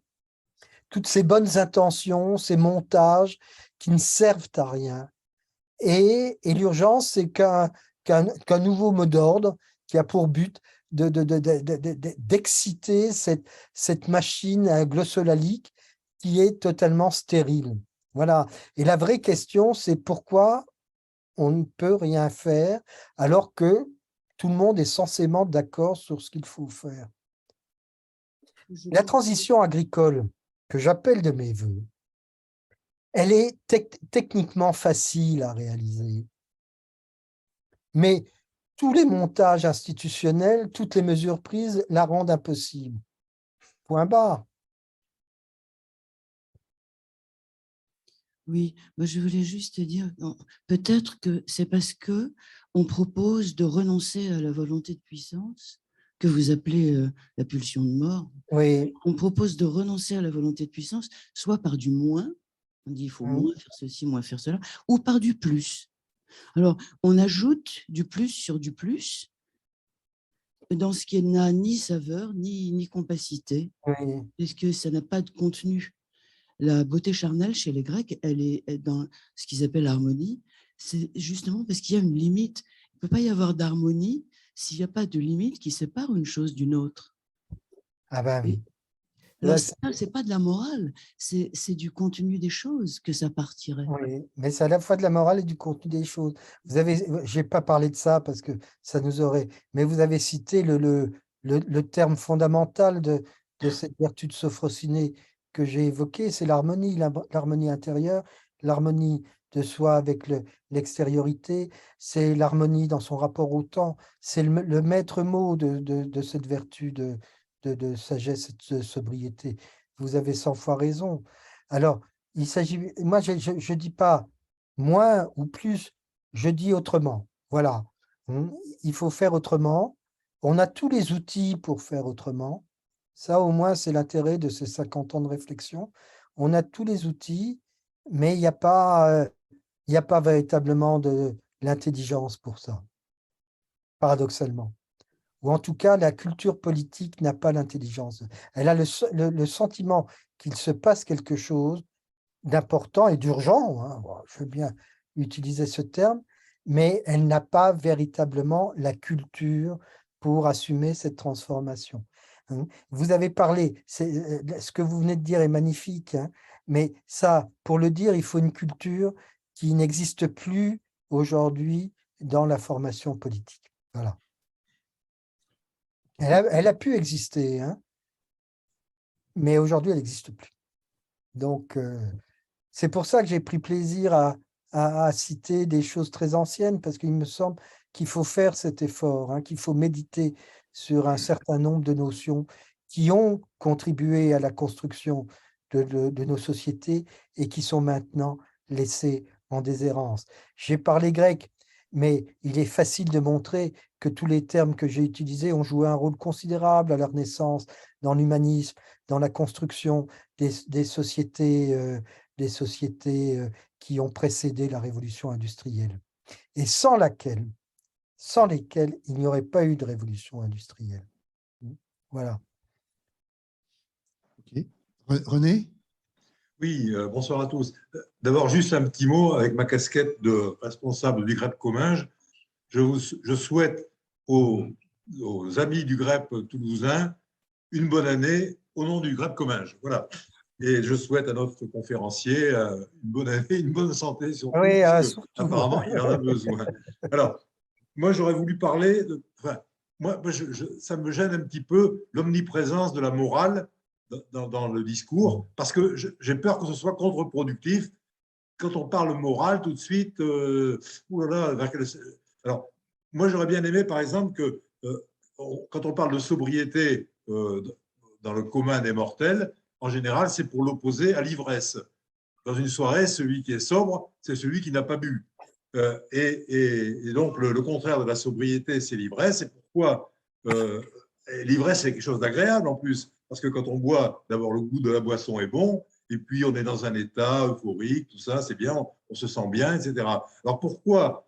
Toutes ces bonnes intentions, ces montages qui ne servent à rien. Et l'urgence, c'est qu'un nouveau mot d'ordre qui a pour but d'exciter cette machine glossolalique qui est totalement stérile. Voilà. Et la vraie question, c'est pourquoi on ne peut rien faire alors que tout le monde est censément d'accord sur ce qu'il faut faire. La transition agricole, que j'appelle de mes voeux, elle est techniquement facile à réaliser. Mais tous les montages institutionnels, toutes les mesures prises la rendent impossible. Point barre. Oui, moi je voulais juste dire, peut-être que c'est parce que on propose de renoncer à la volonté de puissance, que vous appelez la pulsion de mort. Oui. On propose de renoncer à la volonté de puissance, soit par du moins, on dit il faut moins faire ceci, moins faire cela, ou par du plus. Alors, on ajoute du plus sur du plus, dans ce qui n'a ni saveur, ni compacité, puisque ça n'a pas de contenu. La beauté charnelle chez les Grecs, elle est dans ce qu'ils appellent l'harmonie. C'est justement parce qu'il y a une limite. Il ne peut pas y avoir d'harmonie s'il n'y a pas de limite qui sépare une chose d'une autre. Ah ben oui. Alors, ce n'est pas de la morale, c'est du contenu des choses que ça partirait. Oui, mais c'est à la fois de la morale et du contenu des choses. Je n'ai pas parlé de ça parce que ça nous aurait... Mais vous avez cité le terme fondamental de cette vertu de Sophrosynée que j'ai évoquée, c'est l'harmonie, l'harmonie intérieure, l'harmonie de soi avec l'extériorité, c'est l'harmonie dans son rapport au temps, c'est le maître mot de cette vertu de sagesse et de sobriété. Vous avez 100 fois raison. Alors, il s'agit, moi, je ne dis pas moins ou plus, je dis autrement. Voilà. Il faut faire autrement. On a tous les outils pour faire autrement. Ça, au moins, c'est l'intérêt de ces 50 ans de réflexion. On a tous les outils, mais il n'y a pas véritablement de l'intelligence pour ça, paradoxalement. Ou en tout cas, la culture politique n'a pas l'intelligence. Elle a le sentiment qu'il se passe quelque chose d'important et d'urgent, hein. Je veux bien utiliser ce terme, mais elle n'a pas véritablement la culture pour assumer cette transformation. Vous avez parlé, ce que vous venez de dire est magnifique, hein, mais ça, pour le dire, il faut une culture qui n'existe plus aujourd'hui dans la formation politique. Voilà. Elle a pu exister, hein, mais aujourd'hui, elle n'existe plus. Donc, c'est pour ça que j'ai pris plaisir à citer des choses très anciennes, parce qu'il me semble qu'il faut faire cet effort, hein, qu'il faut méditer sur un certain nombre de notions qui ont contribué à la construction de nos sociétés et qui sont maintenant laissées en déshérence. J'ai parlé grec, mais il est facile de montrer que tous les termes que j'ai utilisés ont joué un rôle considérable à leur naissance, dans l'humanisme, dans la construction des sociétés qui ont précédé la révolution industrielle, et sans lesquelles il n'y aurait pas eu de révolution industrielle. Voilà. Ok. René? Oui, bonsoir à tous. D'abord, juste un petit mot avec ma casquette de responsable du GREP Comminges. Je souhaite aux amis du GREP toulousain une bonne année au nom du GREP Comminges. Voilà. Et je souhaite à notre conférencier une bonne année, une bonne santé, surtout, oui, parce surtout. apparemment, il en a besoin. Alors, moi, j'aurais voulu parler ça me gêne un petit peu l'omniprésence de la morale dans le discours, parce que j'ai peur que ce soit contre-productif. Quand on parle morale, tout de suite, alors, moi, j'aurais bien aimé, par exemple, que quand on parle de sobriété dans le commun des mortels, en général, c'est pour l'opposer à l'ivresse. Dans une soirée, celui qui est sobre, c'est celui qui n'a pas bu. Et donc, le contraire de la sobriété, c'est l'ivresse. Et pourquoi l'ivresse, c'est quelque chose d'agréable en plus, parce que quand on boit, d'abord, le goût de la boisson est bon, et puis on est dans un état euphorique, tout ça, c'est bien, on se sent bien, etc. Alors pourquoi,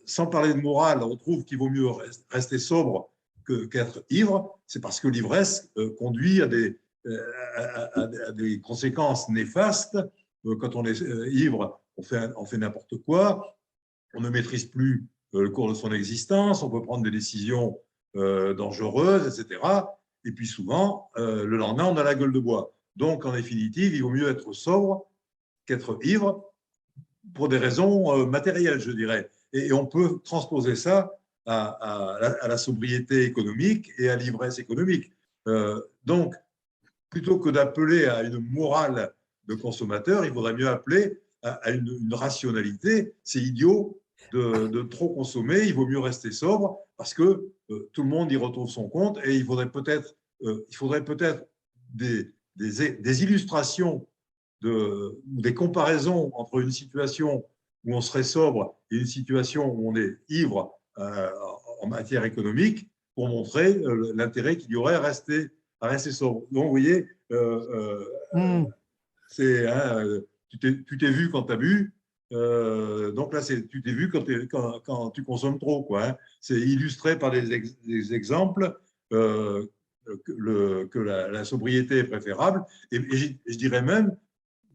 sans parler de morale, on trouve qu'il vaut mieux rester sobre qu'être ivre? C'est parce que l'ivresse conduit à des conséquences néfastes. Quand on est ivre, on fait n'importe quoi, on ne maîtrise plus le cours de son existence, on peut prendre des décisions dangereuses, etc. Et puis souvent, le lendemain, on a la gueule de bois. Donc, en définitive, il vaut mieux être sobre qu'être ivre pour des raisons matérielles, je dirais. Et on peut transposer ça à la sobriété économique et à l'ivresse économique. Donc, plutôt que d'appeler à une morale de consommateur, il faudrait mieux appeler à une rationalité. C'est idiot de trop consommer, il vaut mieux rester sobre parce que tout le monde y retrouve son compte, et il faudrait peut-être des illustrations ou des comparaisons entre une situation où on serait sobre et une situation où on est ivre en matière économique, pour montrer l'intérêt qu'il y aurait à rester sobre. Donc, vous voyez, tu t'es vu quand tu as bu. Donc là, tu t'es vu quand tu consommes trop, quoi, hein. C'est illustré par des exemples que la sobriété est préférable. Et je dirais même,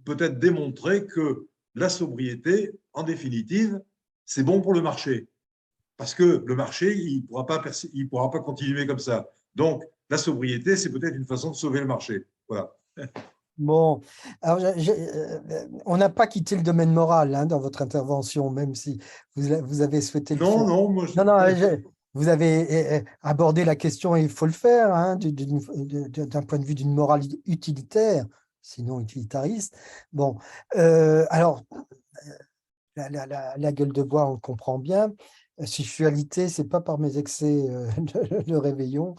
peut-être démontrer que la sobriété, en définitive, c'est bon pour le marché. Parce que le marché, il ne pourra pas continuer comme ça. Donc, la sobriété, c'est peut-être une façon de sauver le marché. Voilà. Bon, alors on n'a pas quitté le domaine moral, hein, dans votre intervention, même si vous avez souhaité le faire. Non, moi vous avez abordé la question, et il faut le faire, hein, d'un point de vue d'une morale utilitaire, sinon utilitariste. Bon, alors, la gueule de bois, on le comprend bien. Sexualité, c'est pas par mes excès de réveillon.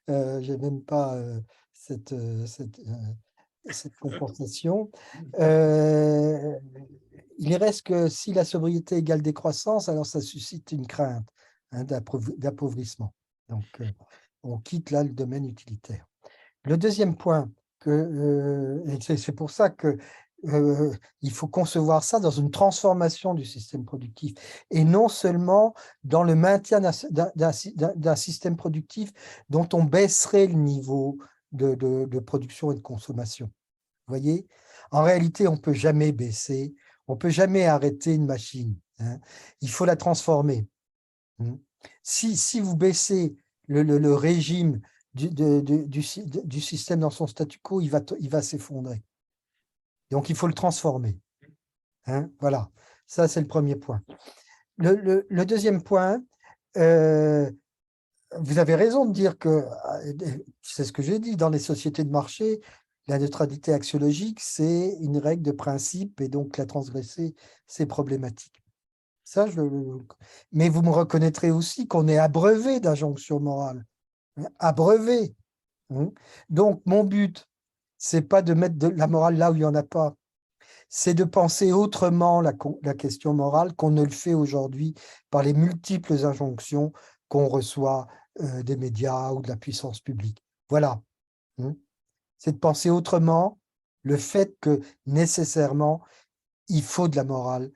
J'ai même pas cette compensation. Il reste que si la sobriété égale décroissance, alors ça suscite une crainte, hein, d'appauvrissement. Donc, on quitte là le domaine utilitaire. Le deuxième point, et c'est pour ça que il faut concevoir ça dans une transformation du système productif, et non seulement dans le maintien d'un système productif dont on baisserait le niveau de production et de consommation. Vous voyez, en réalité, on ne peut jamais baisser, on ne peut jamais arrêter une machine, hein. Il faut la transformer. Si vous baissez le régime du système dans son statu quo, il va s'effondrer. Donc, il faut le transformer. Hein, voilà, ça, c'est le premier point. Le deuxième point, vous avez raison de dire que, c'est ce que j'ai dit, dans les sociétés de marché, la neutralité axiologique, c'est une règle de principe et donc la transgresser, c'est problématique. Ça, mais vous me reconnaîtrez aussi qu'on est abreuvé d'injonctions morales. Hein, abreuvé. Hein. Donc, mon but, c'est pas de mettre de la morale là où il n'y en a pas. C'est de penser autrement la question morale qu'on ne le fait aujourd'hui par les multiples injonctions qu'on reçoit des médias ou de la puissance publique. Voilà. C'est de penser autrement le fait que nécessairement, il faut de la morale,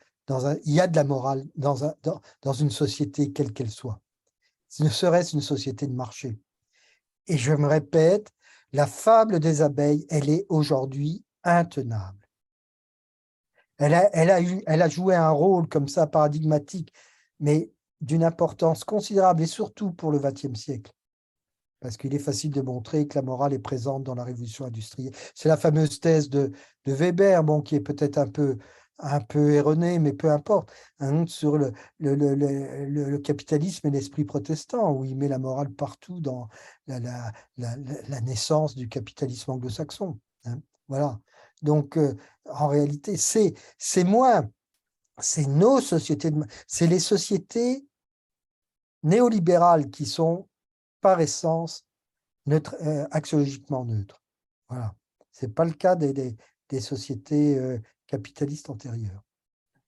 il y a de la morale dans une société quelle qu'elle soit. Ne serait-ce une société de marché. Et je me répète, la fable des abeilles, elle est aujourd'hui intenable. Elle a joué un rôle comme ça paradigmatique, mais d'une importance considérable et surtout pour le XXe siècle. Parce qu'il est facile de montrer que la morale est présente dans la révolution industrielle. C'est la fameuse thèse de Weber, bon, qui est peut-être un peu erronée, mais peu importe, hein, sur le capitalisme et l'esprit protestant, où il met la morale partout dans la naissance du capitalisme anglo-saxon. Hein, voilà. Donc, en réalité, c'est nos sociétés, c'est les sociétés néolibérales qui sont par essence axiologiquement neutres. Voilà. Ce n'est pas le cas des sociétés capitalistes antérieures.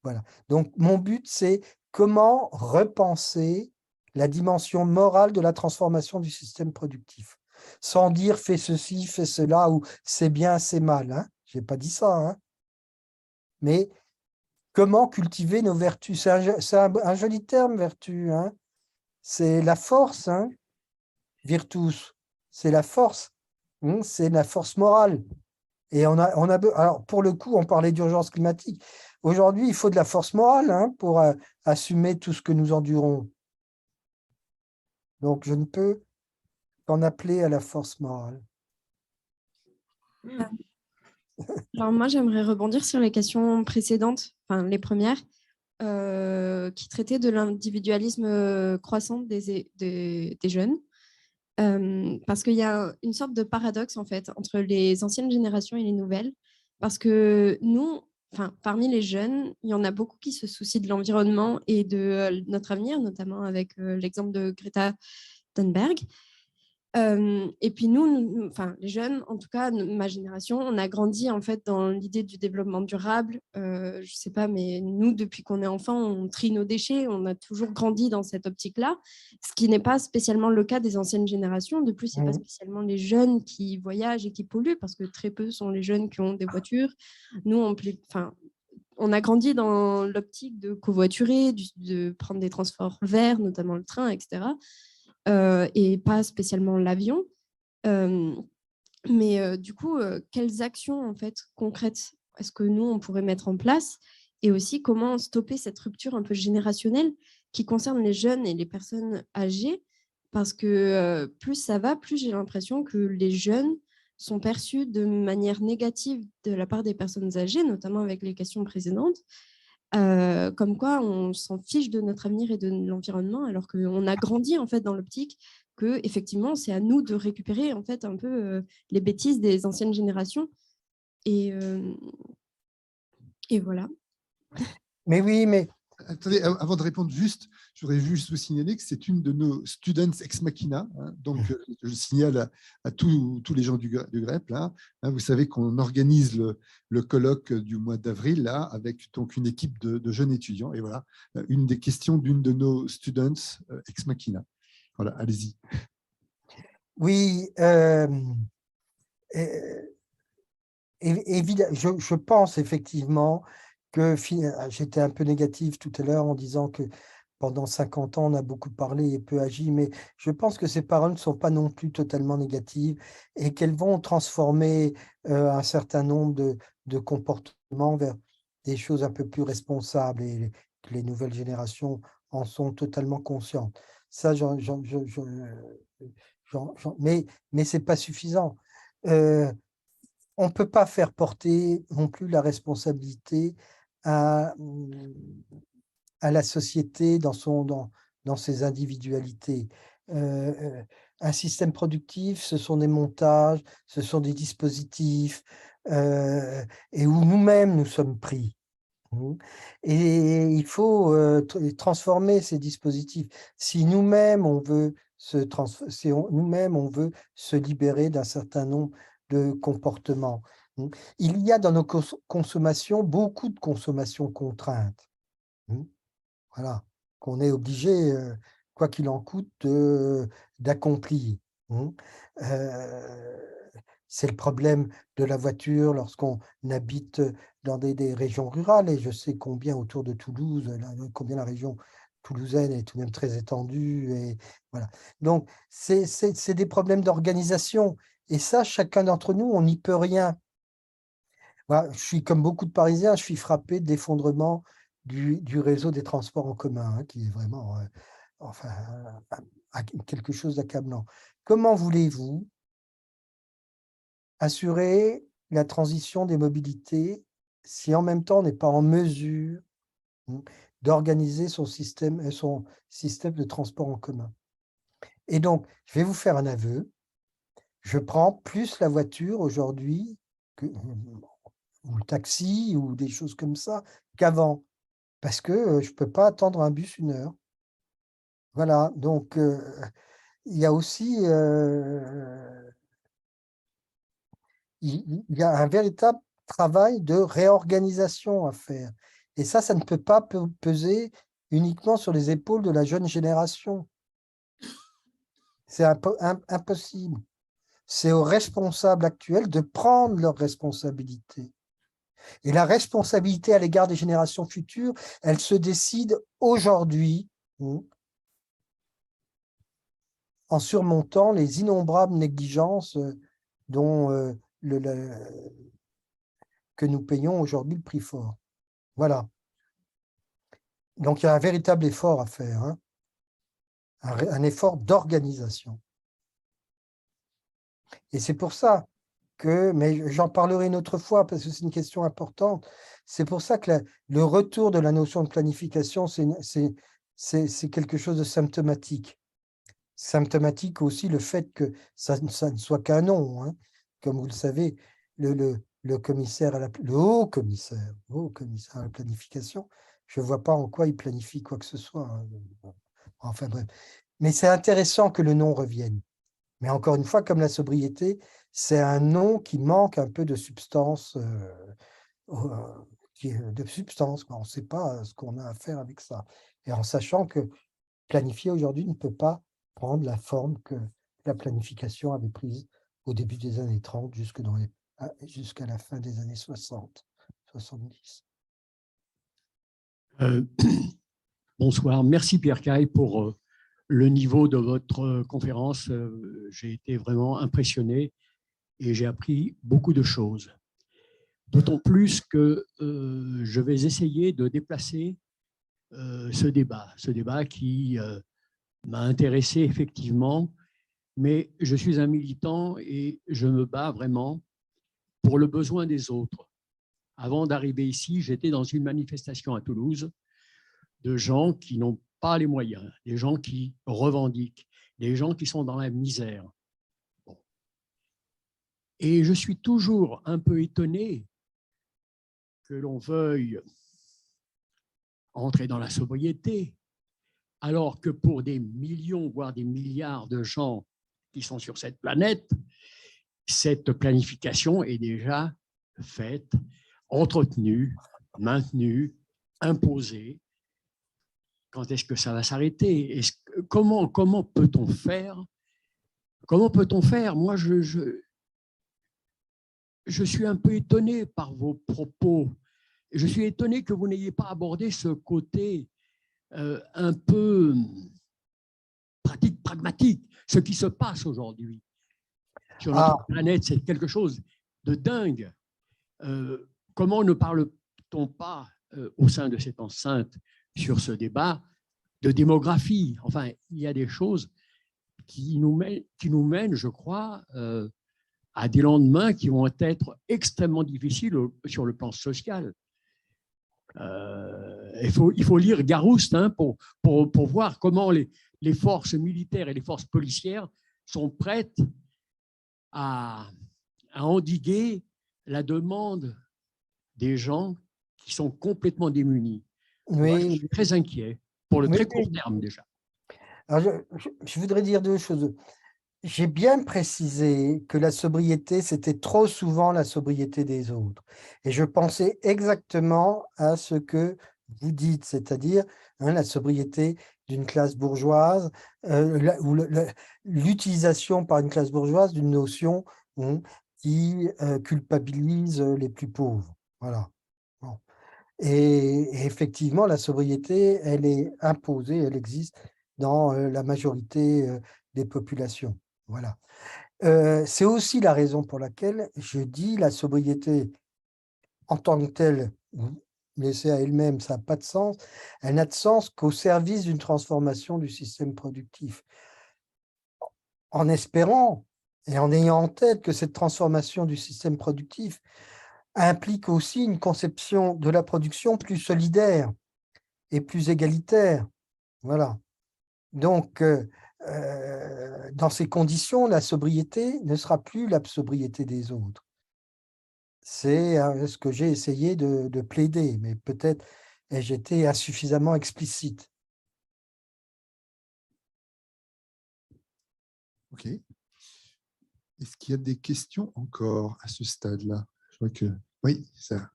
Voilà. Donc, mon but, c'est comment repenser la dimension morale de la transformation du système productif, sans dire fais ceci, fais cela, ou c'est bien, c'est mal. Hein. Je n'ai pas dit ça. Hein. Mais comment cultiver nos vertus? C'est un joli terme, vertu. Hein. C'est la force. Hein. Virtus, c'est la force, hein, c'est la force morale. Et alors, pour le coup, on parlait d'urgence climatique. Aujourd'hui, il faut de la force morale hein, pour assumer tout ce que nous endurons. Donc, je ne peux qu'en appeler à la force morale. Alors moi, j'aimerais rebondir sur les questions précédentes, enfin les premières, qui traitaient de l'individualisme croissant des jeunes. Parce qu'il y a une sorte de paradoxe en fait entre les anciennes générations et les nouvelles, parce que nous, enfin parmi les jeunes, il y en a beaucoup qui se soucient de l'environnement et de notre avenir, notamment avec l'exemple de Greta Thunberg. Et puis nous, enfin les jeunes, en tout cas ma génération, on a grandi en fait dans l'idée du développement durable. Je sais pas, mais nous depuis qu'on est enfant, on trie nos déchets, on a toujours grandi dans cette optique-là, ce qui n'est pas spécialement le cas des anciennes générations. De plus, c'est pas spécialement les jeunes qui voyagent et qui polluent, parce que très peu sont les jeunes qui ont des voitures. Nous, on a grandi dans l'optique de covoiturer, de prendre des transports verts, notamment le train, etc. Et pas spécialement l'avion. Mais du coup, quelles actions en fait, concrètes est-ce que nous, on pourrait mettre en place? Et aussi, comment stopper cette rupture un peu générationnelle qui concerne les jeunes et les personnes âgées? Parce que plus ça va, plus j'ai l'impression que les jeunes sont perçus de manière négative de la part des personnes âgées, notamment avec les questions précédentes. Comme quoi on s'en fiche de notre avenir et de l'environnement, alors qu'on a grandi en fait dans l'optique que effectivement c'est à nous de récupérer en fait un peu les bêtises des anciennes générations et voilà. Mais oui, mais attendez, avant de répondre juste, je voudrais juste vous signaler que c'est une de nos students ex machina. Hein, donc, je signale à tous les gens du GREP. Là, hein, vous savez qu'on organise le colloque du mois d'avril là, avec donc une équipe de jeunes étudiants. Et voilà, une des questions d'une de nos students ex machina. Voilà, allez-y. Oui, évidemment, je pense effectivement que j'étais un peu négatif tout à l'heure en disant que pendant 50 ans, on a beaucoup parlé et peu agi, mais je pense que ces paroles ne sont pas non plus totalement négatives et qu'elles vont transformer un certain nombre de comportements vers des choses un peu plus responsables. que les nouvelles générations en sont totalement conscientes. Ça, mais ce n'est pas suffisant. On ne peut pas faire porter non plus la responsabilité à la société dans ses individualités. Un système productif, ce sont des montages, ce sont des dispositifs, et où nous-mêmes nous sommes pris. Et il faut transformer ces dispositifs. Si nous-mêmes on veut nous-mêmes on veut se libérer d'un certain nombre de comportements. Il y a dans nos consommations beaucoup de consommations contraintes. Voilà, qu'on est obligé, quoi qu'il en coûte, d'accomplir. C'est le problème de la voiture lorsqu'on habite dans des régions rurales, et je sais combien autour de Toulouse, combien la région toulousaine est tout de même très étendue. Et voilà. Donc, c'est des problèmes d'organisation. Et ça, chacun d'entre nous, on n'y peut rien. Voilà, je suis comme beaucoup de Parisiens, je suis frappé de l'effondrement du réseau des transports en commun, hein, qui est vraiment quelque chose d'accablant. Comment voulez-vous assurer la transition des mobilités si en même temps on n'est pas en mesure d'organiser son système de transport en commun? Et donc, je vais vous faire un aveu. Je prends plus la voiture aujourd'hui, ou le taxi, ou des choses comme ça, qu'avant, parce que je ne peux pas attendre un bus 1 heure. Voilà, donc il y a aussi il y a un véritable travail de réorganisation à faire. Et ça ne peut pas peser uniquement sur les épaules de la jeune génération. C'est impossible. C'est aux responsables actuels de prendre leurs responsabilités. Et la responsabilité à l'égard des générations futures, elle se décide aujourd'hui en surmontant les innombrables négligences que nous payons aujourd'hui le prix fort. Voilà. Donc, il y a un véritable effort à faire, hein, un effort d'organisation. Et c'est pour ça que, mais j'en parlerai une autre fois parce que c'est une question importante, c'est pour ça que le retour de la notion de planification, c'est quelque chose de symptomatique. Symptomatique aussi le fait que ça ne soit qu'un nom, hein. Comme vous le savez, le haut commissaire à la planification, je ne vois pas en quoi il planifie quoi que ce soit, hein. Enfin bref. Mais c'est intéressant que le nom revienne. Mais encore une fois, comme la sobriété, c'est un nom qui manque un peu de substance. On ne sait pas ce qu'on a à faire avec ça. Et en sachant que planifier aujourd'hui ne peut pas prendre la forme que la planification avait prise au début des années 30 jusqu'à la fin des années 60, 70. Bonsoir, merci Pierre Caille pour le niveau de votre conférence. J'ai été vraiment impressionné et j'ai appris beaucoup de choses. D'autant plus que je vais essayer de déplacer ce débat qui m'a intéressé effectivement, mais je suis un militant et je me bats vraiment pour le besoin des autres. Avant d'arriver ici, j'étais dans une manifestation à Toulouse de gens qui n'ont pas les moyens, des gens qui revendiquent, des gens qui sont dans la misère. Bon. Et je suis toujours un peu étonné que l'on veuille entrer dans la sobriété, alors que pour des millions, voire des milliards de gens qui sont sur cette planète, cette planification est déjà faite, entretenue, maintenue, imposée. Quand est-ce que ça va s'arrêter? Comment peut-on faire? Comment peut-on faire? Moi, je suis un peu étonné par vos propos. Je suis étonné que vous n'ayez pas abordé ce côté un peu pratique, pragmatique. Ce qui se passe aujourd'hui sur notre planète, c'est quelque chose de dingue. Comment ne parle-t-on pas au sein de cette enceinte sur ce débat de démographie. Enfin, il y a des choses qui nous mènent, je crois, à des lendemains qui vont être extrêmement difficiles sur le plan social. Il faut lire Garouste pour voir comment les forces militaires et les forces policières sont prêtes à endiguer la demande des gens qui sont complètement démunis. Oui. Moi, je suis très inquiet pour le Oui, très court terme déjà. Alors, je voudrais dire deux choses. J'ai bien précisé que la sobriété, c'était trop souvent la sobriété des autres. Et je pensais exactement à ce que vous dites, c'est-à-dire la sobriété d'une classe bourgeoise, ou l'utilisation par une classe bourgeoise d'une notion qui culpabilise les plus pauvres. Voilà. Bon. Et effectivement, la sobriété, elle est imposée, elle existe dans la majorité des populations. Voilà. C'est aussi la raison pour laquelle je dis la sobriété en tant que telle, laissée à elle-même, ça n'a pas de sens. Elle n'a de sens qu'au service d'une transformation du système productif. En espérant et en ayant en tête que cette transformation du système productif implique aussi une conception de la production plus solidaire et plus égalitaire. Voilà. Donc, dans ces conditions, la sobriété ne sera plus la sobriété des autres. C'est ce que j'ai essayé de plaider, mais peut-être ai-je été insuffisamment explicite. OK. Est-ce qu'il y a des questions encore à ce stade-là? Je vois que oui, ça.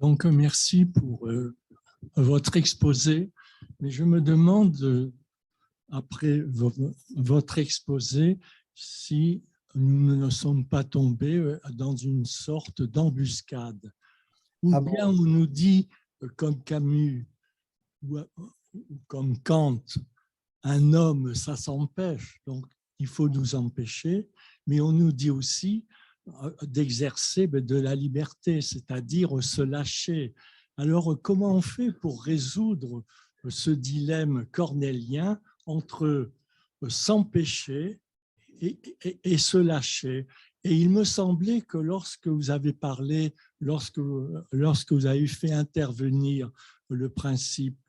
Donc, merci pour votre exposé. Mais je me demande, après votre exposé, si nous ne sommes pas tombés dans une sorte d'embuscade. Ou bien on nous dit, comme Camus ou comme Kant, un homme, ça s'empêche, donc il faut nous empêcher, mais on nous dit aussi d'exercer de la liberté, c'est-à-dire se lâcher. Alors, comment on fait pour résoudre ce dilemme cornélien entre s'empêcher et se lâcher? Et il me semblait que lorsque vous avez parlé, lorsque vous avez fait intervenir le principe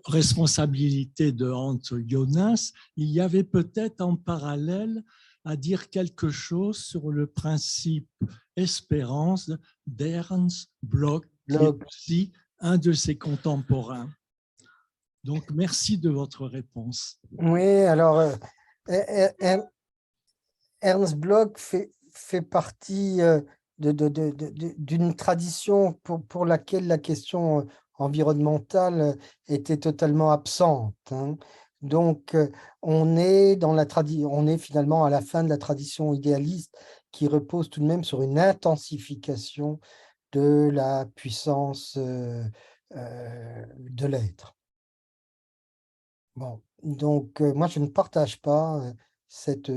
responsabilité de Hans Jonas, il y avait peut-être en parallèle à dire quelque chose sur le principe espérance d'Ernst Bloch, qui est aussi un de ses contemporains. Donc, merci de votre réponse. Oui, alors, Ernst Bloch fait partie d'une tradition pour laquelle la question environnementale était totalement absente. Donc, on est finalement à la fin de la tradition idéaliste qui repose tout de même sur une intensification de la puissance de l'être. Bon, donc moi je ne partage pas cette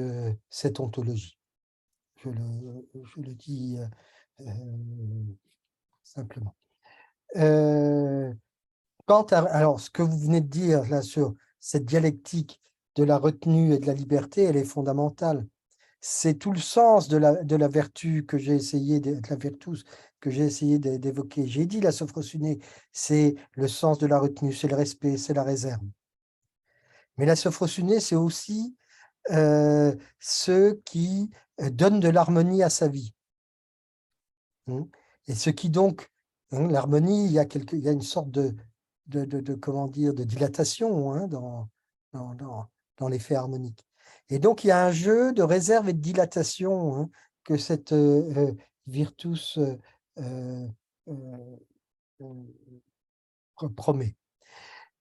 ontologie. Je le dis simplement. Alors, ce que vous venez de dire là sur cette dialectique de la retenue et de la liberté, elle est fondamentale. C'est tout le sens de la vertu que j'ai essayé, de la virtus que j'ai essayé d'évoquer. J'ai dit la sophrosyné, c'est le sens de la retenue, c'est le respect, c'est la réserve. Mais la sophrosyné, c'est aussi ceux qui donnent de l'harmonie à sa vie. Et ce qui donc, l'harmonie, il y a une sorte comment dire, de dilatation dans l'effet harmonique. Et donc, il y a un jeu de réserve et de dilatation que cette virtus promet.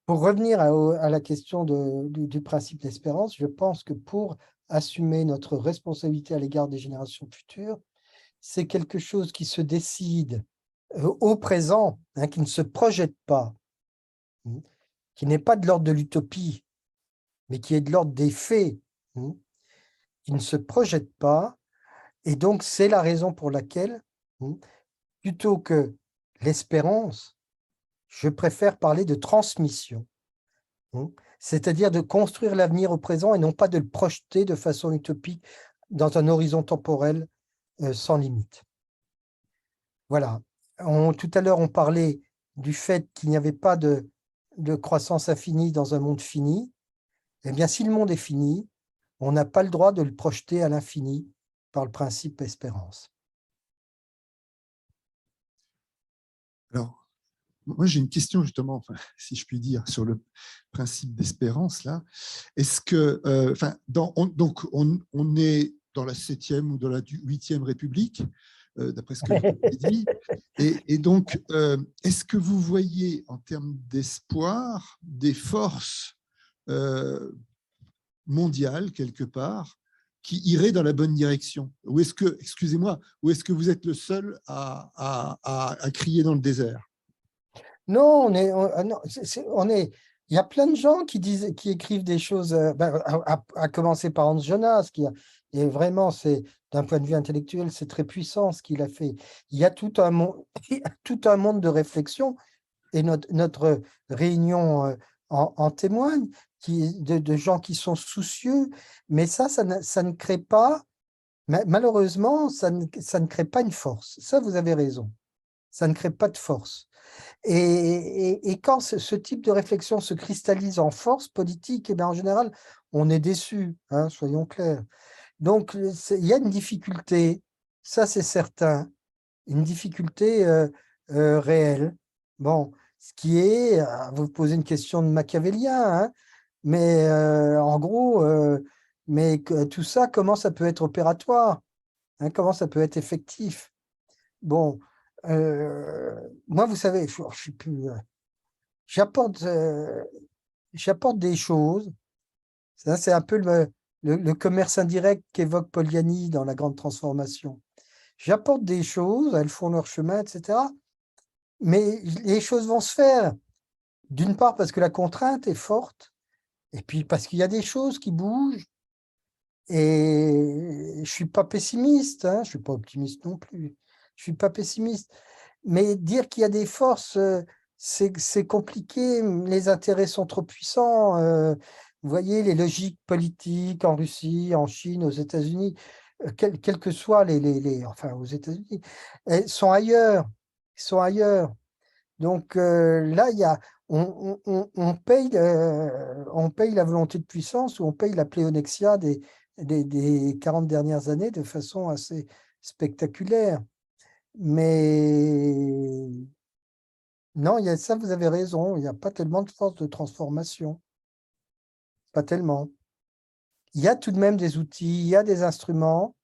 Pour revenir à la question du principe d'espérance, je pense que pour assumer notre responsabilité à l'égard des générations futures, c'est quelque chose qui se décide au présent, qui ne se projette pas, qui n'est pas de l'ordre de l'utopie, mais qui est de l'ordre des faits, qui ne se projette pas Et donc, c'est la raison pour laquelle, plutôt que l'espérance, je préfère parler de transmission. C'est-à-dire de construire l'avenir au présent et non pas de le projeter de façon utopique dans un horizon temporel sans limite. Voilà. Tout à l'heure, on parlait du fait qu'il n'y avait pas de croissance infinie dans un monde fini. Eh bien, si le monde est fini, on n'a pas le droit de le projeter à l'infini par le principe espérance. Alors, moi, j'ai une question justement, enfin, si je puis dire, sur le principe d'espérance là. Est-ce que, donc, on est dans la 7e ou dans la 8e République, d'après ce que vous avez dit. Et donc, est-ce que vous voyez en termes d'espoir des forces mondiales quelque part qui iraient dans la bonne direction? Ou est-ce que, excusez-moi, ou est-ce que vous êtes le seul à crier dans le désert? Non, il y a plein de gens qui écrivent des choses, à commencer par Hans Jonas, et vraiment, d'un point de vue intellectuel, c'est très puissant ce qu'il a fait. Il y a tout un monde de réflexion, et notre réunion en témoigne, de gens qui sont soucieux, mais ça ne crée pas, malheureusement, ça ne crée pas une force. Ça, vous avez raison. Ça ne crée pas de force. Et quand ce type de réflexion se cristallise en force politique, eh bien, en général, on est déçu, hein, soyons clairs. Donc, il y a une difficulté, ça c'est certain, une difficulté réelle. Bon, ce qui est, vous posez une question de machiavélien, hein, mais en gros, mais tout ça, comment ça peut être opératoire, hein, comment ça peut être effectif? Bon, moi, vous savez, je suis plus. J'apporte des choses. Ça, c'est un peu le commerce indirect qu'évoque Poliani dans La Grande Transformation. J'apporte des choses, elles font leur chemin, etc. Mais les choses vont se faire. D'une part, parce que la contrainte est forte, et puis parce qu'il y a des choses qui bougent. Et je ne suis pas pessimiste, hein, je ne suis pas optimiste non plus. Je ne suis pas pessimiste. Mais dire qu'il y a des forces, c'est compliqué. Les intérêts sont trop puissants. Vous voyez, les logiques politiques en Russie, en Chine, aux États-Unis, quels que soient enfin, aux États-Unis, elles sont ailleurs. Ils sont ailleurs. Donc là, on paye la volonté de puissance ou on paye la pléonexia des 40 dernières années de façon assez spectaculaire. Mais non, ça, vous avez raison, il n'y a pas tellement de force de transformation. Pas tellement. Il y a tout de même des outils, il y a des instruments.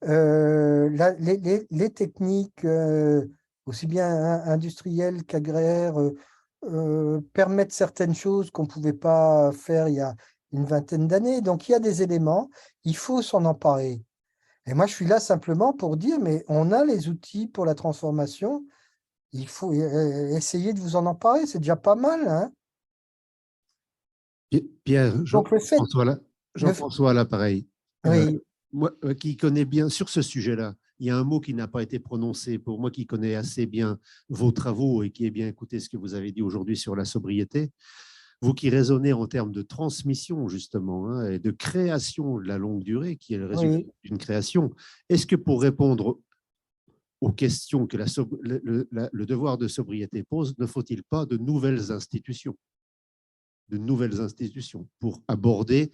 Les techniques, aussi bien industrielles qu'agraires, permettent certaines choses qu'on ne pouvait pas faire il y a une vingtaine d'années. Donc, il y a des éléments, il faut s'en emparer. Et moi, je suis là simplement pour dire, mais on a les outils pour la transformation, il faut essayer de vous en emparer, c'est déjà pas mal. Hein. Pierre, Jean-François à l'appareil. Oui. Moi, qui connais bien sur ce sujet-là, il y a un mot qui n'a pas été prononcé. Pour moi qui connais assez bien vos travaux et qui ai bien écouté ce que vous avez dit aujourd'hui sur la sobriété, vous qui raisonnez en termes de transmission, justement, hein, et de création de la longue durée, qui est le résultat d'une création, est-ce que pour répondre aux questions que le devoir de sobriété pose, ne faut-il pas de nouvelles institutions pour aborder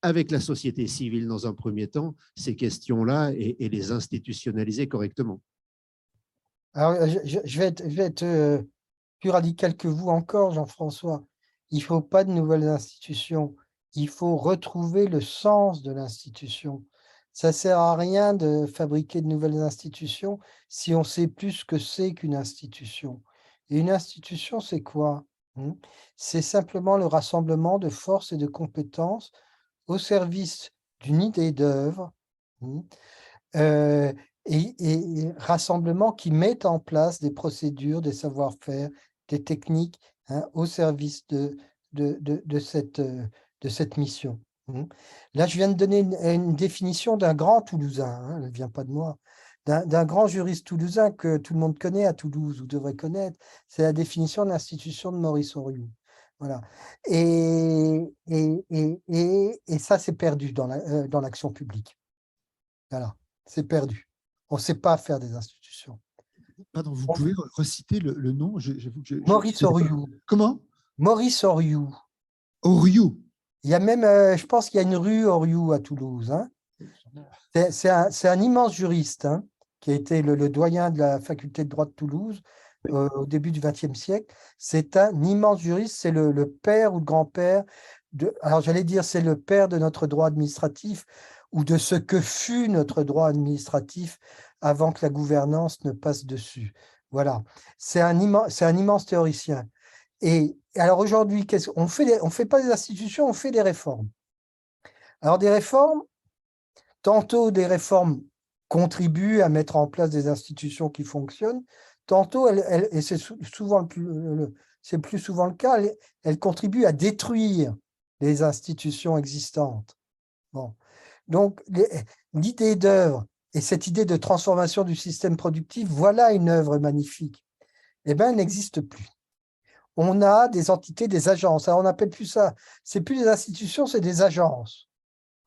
avec la société civile dans un premier temps ces questions-là et les institutionnaliser correctement? Alors, je vais être plus radical que vous encore, Jean-François. Il ne faut pas de nouvelles institutions. Il faut retrouver le sens de l'institution. Ça ne sert à rien de fabriquer de nouvelles institutions si on sait plus ce que c'est qu'une institution. Et une institution, c'est quoi? C'est simplement le rassemblement de forces et de compétences au service d'une idée d'œuvre, et rassemblement qui met en place des procédures, des savoir-faire, des techniques, au service de cette mission. Là, je viens de donner une définition d'un grand Toulousain, hein, elle ne vient pas de moi, d'un grand juriste toulousain que tout le monde connaît à Toulouse, ou devrait connaître. C'est la définition de l'institution de Maurice Horiou. Voilà. Et ça, c'est perdu dans l'action publique. Voilà, c'est perdu. On ne sait pas faire des institutions. Pardon, vous pouvez reciter le nom? Maurice Horiou. Comment? Maurice Horiou. Horiou. Il y a même, je pense qu'il y a une rue Horiou à Toulouse. Hein. C'est un immense juriste, hein, qui a été le doyen de la faculté de droit de Toulouse au début du XXe siècle. C'est un immense juriste, c'est le père ou le grand-père alors j'allais dire c'est le père de notre droit administratif ou de ce que fut notre droit administratif avant que la gouvernance ne passe dessus. Voilà, c'est un immense théoricien. Et alors aujourd'hui, on fait pas des institutions, on fait des réformes. Alors des réformes, tantôt des réformes contribuent à mettre en place des institutions qui fonctionnent, tantôt, et c'est plus souvent le cas, elles contribuent à détruire les institutions existantes. Bon. Donc, l'idée d'œuvre et cette idée de transformation du système productif, voilà une œuvre magnifique. Eh bien, elle n'existe plus. On a des entités, des agences. Alors, on n'appelle plus ça, c'est plus des institutions, c'est des agences.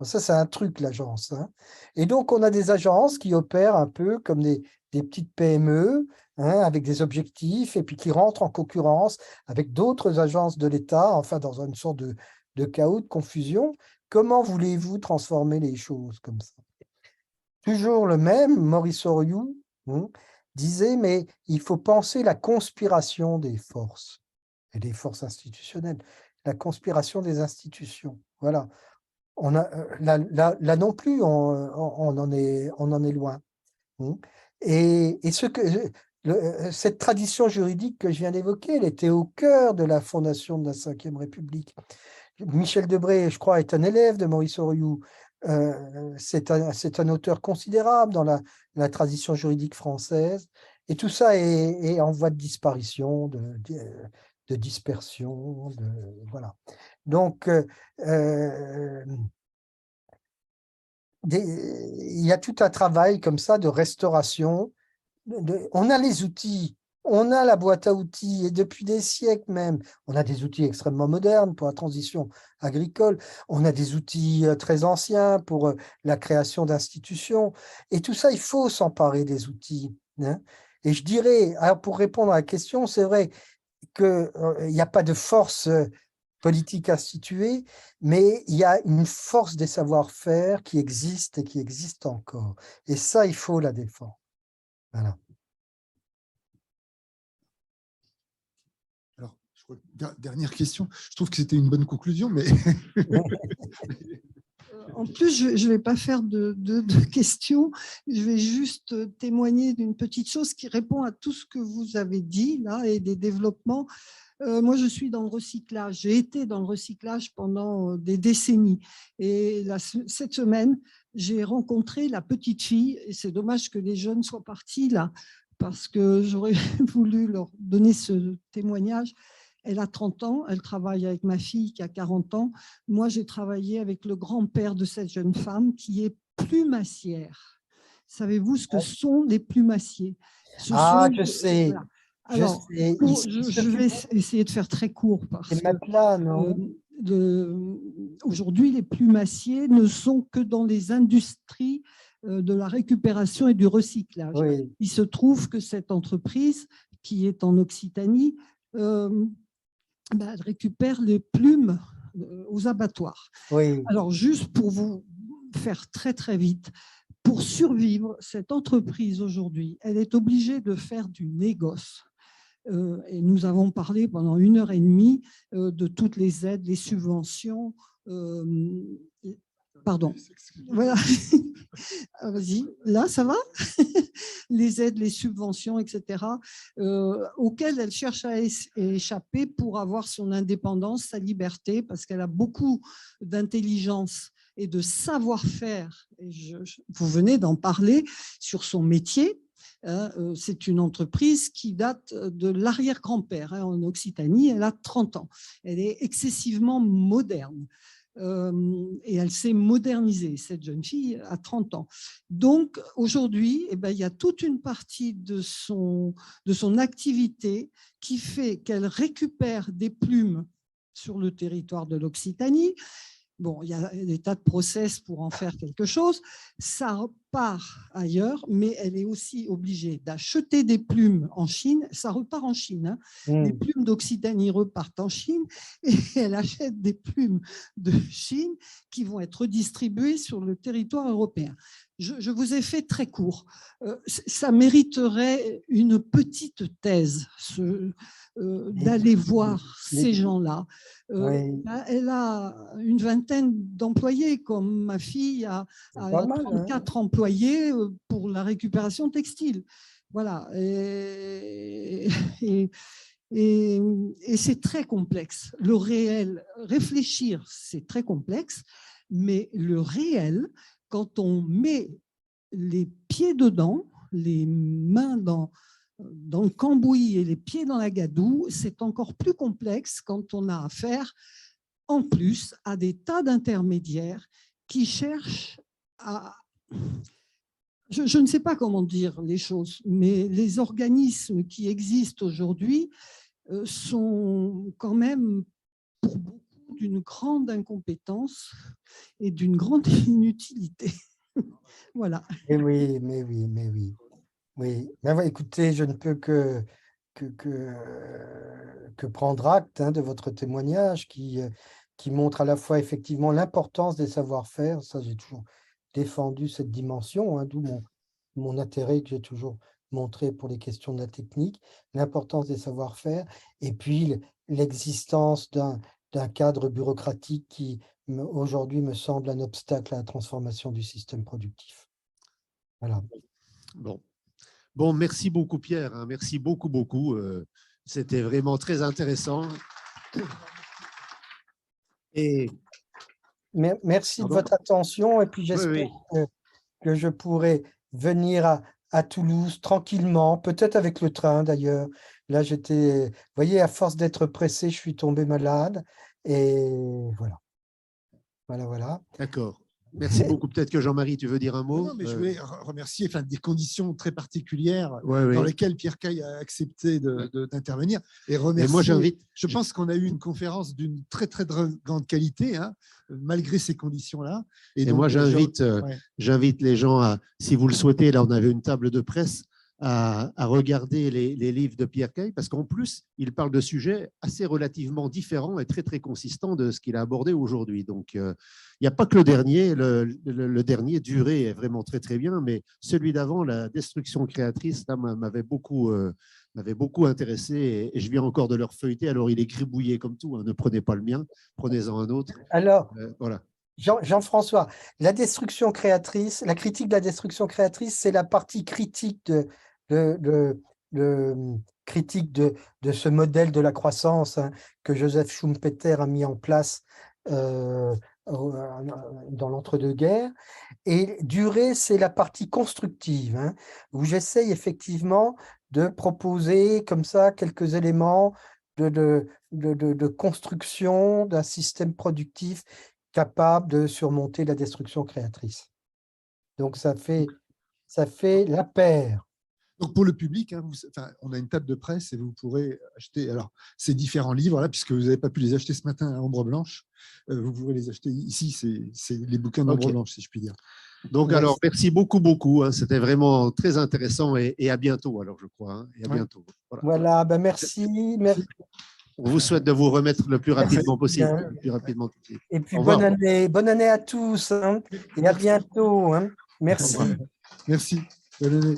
Ça, c'est un truc, l'agence. Hein. Et donc, on a des agences qui opèrent un peu comme des petites PME, hein, avec des objectifs, et puis qui rentrent en concurrence avec d'autres agences de l'État, enfin, dans une sorte de chaos, de confusion. Comment voulez-vous transformer les choses comme ça? Toujours le même, Maurice Horiou disait, mais il faut penser la conspiration des forces, et des forces institutionnelles, la conspiration des institutions. Voilà. Là non plus, on en est loin. Et cette tradition juridique que je viens d'évoquer, elle était au cœur de la fondation de la Ve République. Michel Debré, je crois, est un élève de Maurice Horiou. C'est un auteur considérable dans la tradition juridique française. Et tout ça est en voie de disparition, de dispersion. Voilà. Donc, il y a tout un travail comme ça de restauration. On a les outils, on a la boîte à outils, et depuis des siècles même, on a des outils extrêmement modernes pour la transition agricole, on a des outils très anciens pour la création d'institutions, et tout ça, il faut s'emparer des outils. Hein. Et je dirais, alors pour répondre à la question, c'est vrai qu'il n'y a pas de force politique instituée, mais il y a une force des savoir-faire qui existe et qui existe encore. Et ça, il faut la défendre. Voilà. Alors, dernière question. Je trouve que c'était une bonne conclusion, mais... En plus, je ne vais pas faire de questions. Je vais juste témoigner d'une petite chose qui répond à tout ce que vous avez dit là et des développements. Moi, je suis dans le recyclage. J'ai été dans le recyclage pendant des décennies. Et cette semaine, j'ai rencontré la petite fille. Et c'est dommage que les jeunes soient partis là, parce que j'aurais voulu leur donner ce témoignage. Elle a 30 ans, elle travaille avec ma fille qui a 40 ans. Moi, j'ai travaillé avec le grand-père de cette jeune femme qui est plumassière. Savez-vous ce que sont les plumassiers? Je sais. Voilà. Alors, je vais essayer de faire très court parce aujourd'hui, les plumassiers ne sont que dans les industries de la récupération et du recyclage. Oui. Il se trouve que cette entreprise, qui est en Occitanie, elle récupère les plumes aux abattoirs. Oui. Alors, juste pour vous faire très, très vite, pour survivre, cette entreprise aujourd'hui, elle est obligée de faire du négoce. Et nous avons parlé pendant 1h30 de toutes les aides, les subventions. Pardon. Voilà. Vas-y, là, ça va? Les aides, les subventions, etc., auxquelles elle cherche à échapper pour avoir son indépendance, sa liberté, parce qu'elle a beaucoup d'intelligence et de savoir-faire. Vous venez d'en parler sur son métier. C'est une entreprise qui date de l'arrière-grand-père en Occitanie. Elle a 30 ans. Elle est excessivement moderne. et elle s'est modernisée, cette jeune fille, à 30 ans. Donc, aujourd'hui, eh ben, il y a toute une partie de son activité qui fait qu'elle récupère des plumes sur le territoire de l'Occitanie. Bon, il y a des tas de process pour en faire quelque chose. Ça repart ailleurs, mais elle est aussi obligée d'acheter des plumes en Chine. Ça repart en Chine. Hein. Les plumes d'Occitanie repartent en Chine et elle achète des plumes de Chine qui vont être distribuées sur le territoire européen. Je vous ai fait très court. Ça mériterait une petite thèse d'aller voir ces gens-là. Elle a une vingtaine d'employés, comme ma fille a 34 employés pour la récupération textile. Voilà. Et c'est très complexe. Le réel, réfléchir, c'est très complexe, mais le réel, quand on met les pieds dedans, les mains dans le cambouis et les pieds dans la gadoue, c'est encore plus complexe quand on a affaire, en plus, à des tas d'intermédiaires qui cherchent à... Je ne sais pas comment dire les choses, mais les organismes qui existent aujourd'hui sont quand même, pour beaucoup, d'une grande incompétence et d'une grande inutilité. Voilà. Mais oui. Oui, ben, écoutez, je ne peux que prendre acte de votre témoignage qui montre à la fois effectivement l'importance des savoir-faire. Ça, j'ai toujours défendu cette dimension, d'où mon intérêt que j'ai toujours montré pour les questions de la technique, l'importance des savoir-faire, et puis l'existence d'un cadre bureaucratique qui, aujourd'hui, me semble un obstacle à la transformation du système productif. Voilà. Bon, merci beaucoup Pierre, hein, merci beaucoup. C'était vraiment très intéressant. Et... Merci de votre attention, et puis j'espère que je pourrai venir à Toulouse tranquillement, peut-être avec le train d'ailleurs. Là, j'étais, vous voyez, à force d'être pressé, je suis tombé malade, et voilà. Voilà. D'accord. Merci beaucoup. Peut-être que Jean-Marie, tu veux dire un mot? Non, mais je voulais remercier des conditions très particulières dans lesquelles Pierre Caille a accepté d'intervenir. Et remercier. Moi, je pense qu'on a eu une conférence d'une très grande qualité, malgré ces conditions-là. Et donc, moi, j'invite les gens si vous le souhaitez, là, on avait une table de presse, à regarder les livres de Pierre Caille, parce qu'en plus, il parle de sujets assez relativement différents et très consistants de ce qu'il a abordé aujourd'hui. Donc, il n'y a pas que le dernier. Le dernier, Durée, est vraiment très bien, mais celui d'avant, la destruction créatrice, là, m'avait beaucoup intéressé, et je viens encore de leur feuilleter. Alors, il est gribouillé comme tout, ne prenez pas le mien, prenez-en un autre. Alors, voilà. Jean-François, la destruction créatrice, la critique de la destruction créatrice, c'est la partie critique critique de ce modèle de la croissance que Joseph Schumpeter a mis en place dans l'entre-deux-guerres. Et Durée, c'est la partie constructive, où j'essaye effectivement de proposer comme ça quelques éléments de construction d'un système productif capable de surmonter la destruction créatrice. Donc, ça fait la paire. Donc, pour le public, on a une table de presse et vous pourrez acheter ces différents livres, puisque vous n'avez pas pu les acheter ce matin à Ombre Blanche. Vous pourrez les acheter ici, c'est les bouquins d'Ombre Blanche, si je puis dire. Donc, alors, merci beaucoup. C'était vraiment très intéressant, et à bientôt, alors, je crois. Et à bientôt. Voilà, merci. On vous souhaite de vous remettre le plus rapidement possible. Et puis, bonne année à tous, et à bientôt. Merci. Merci. Bonne année.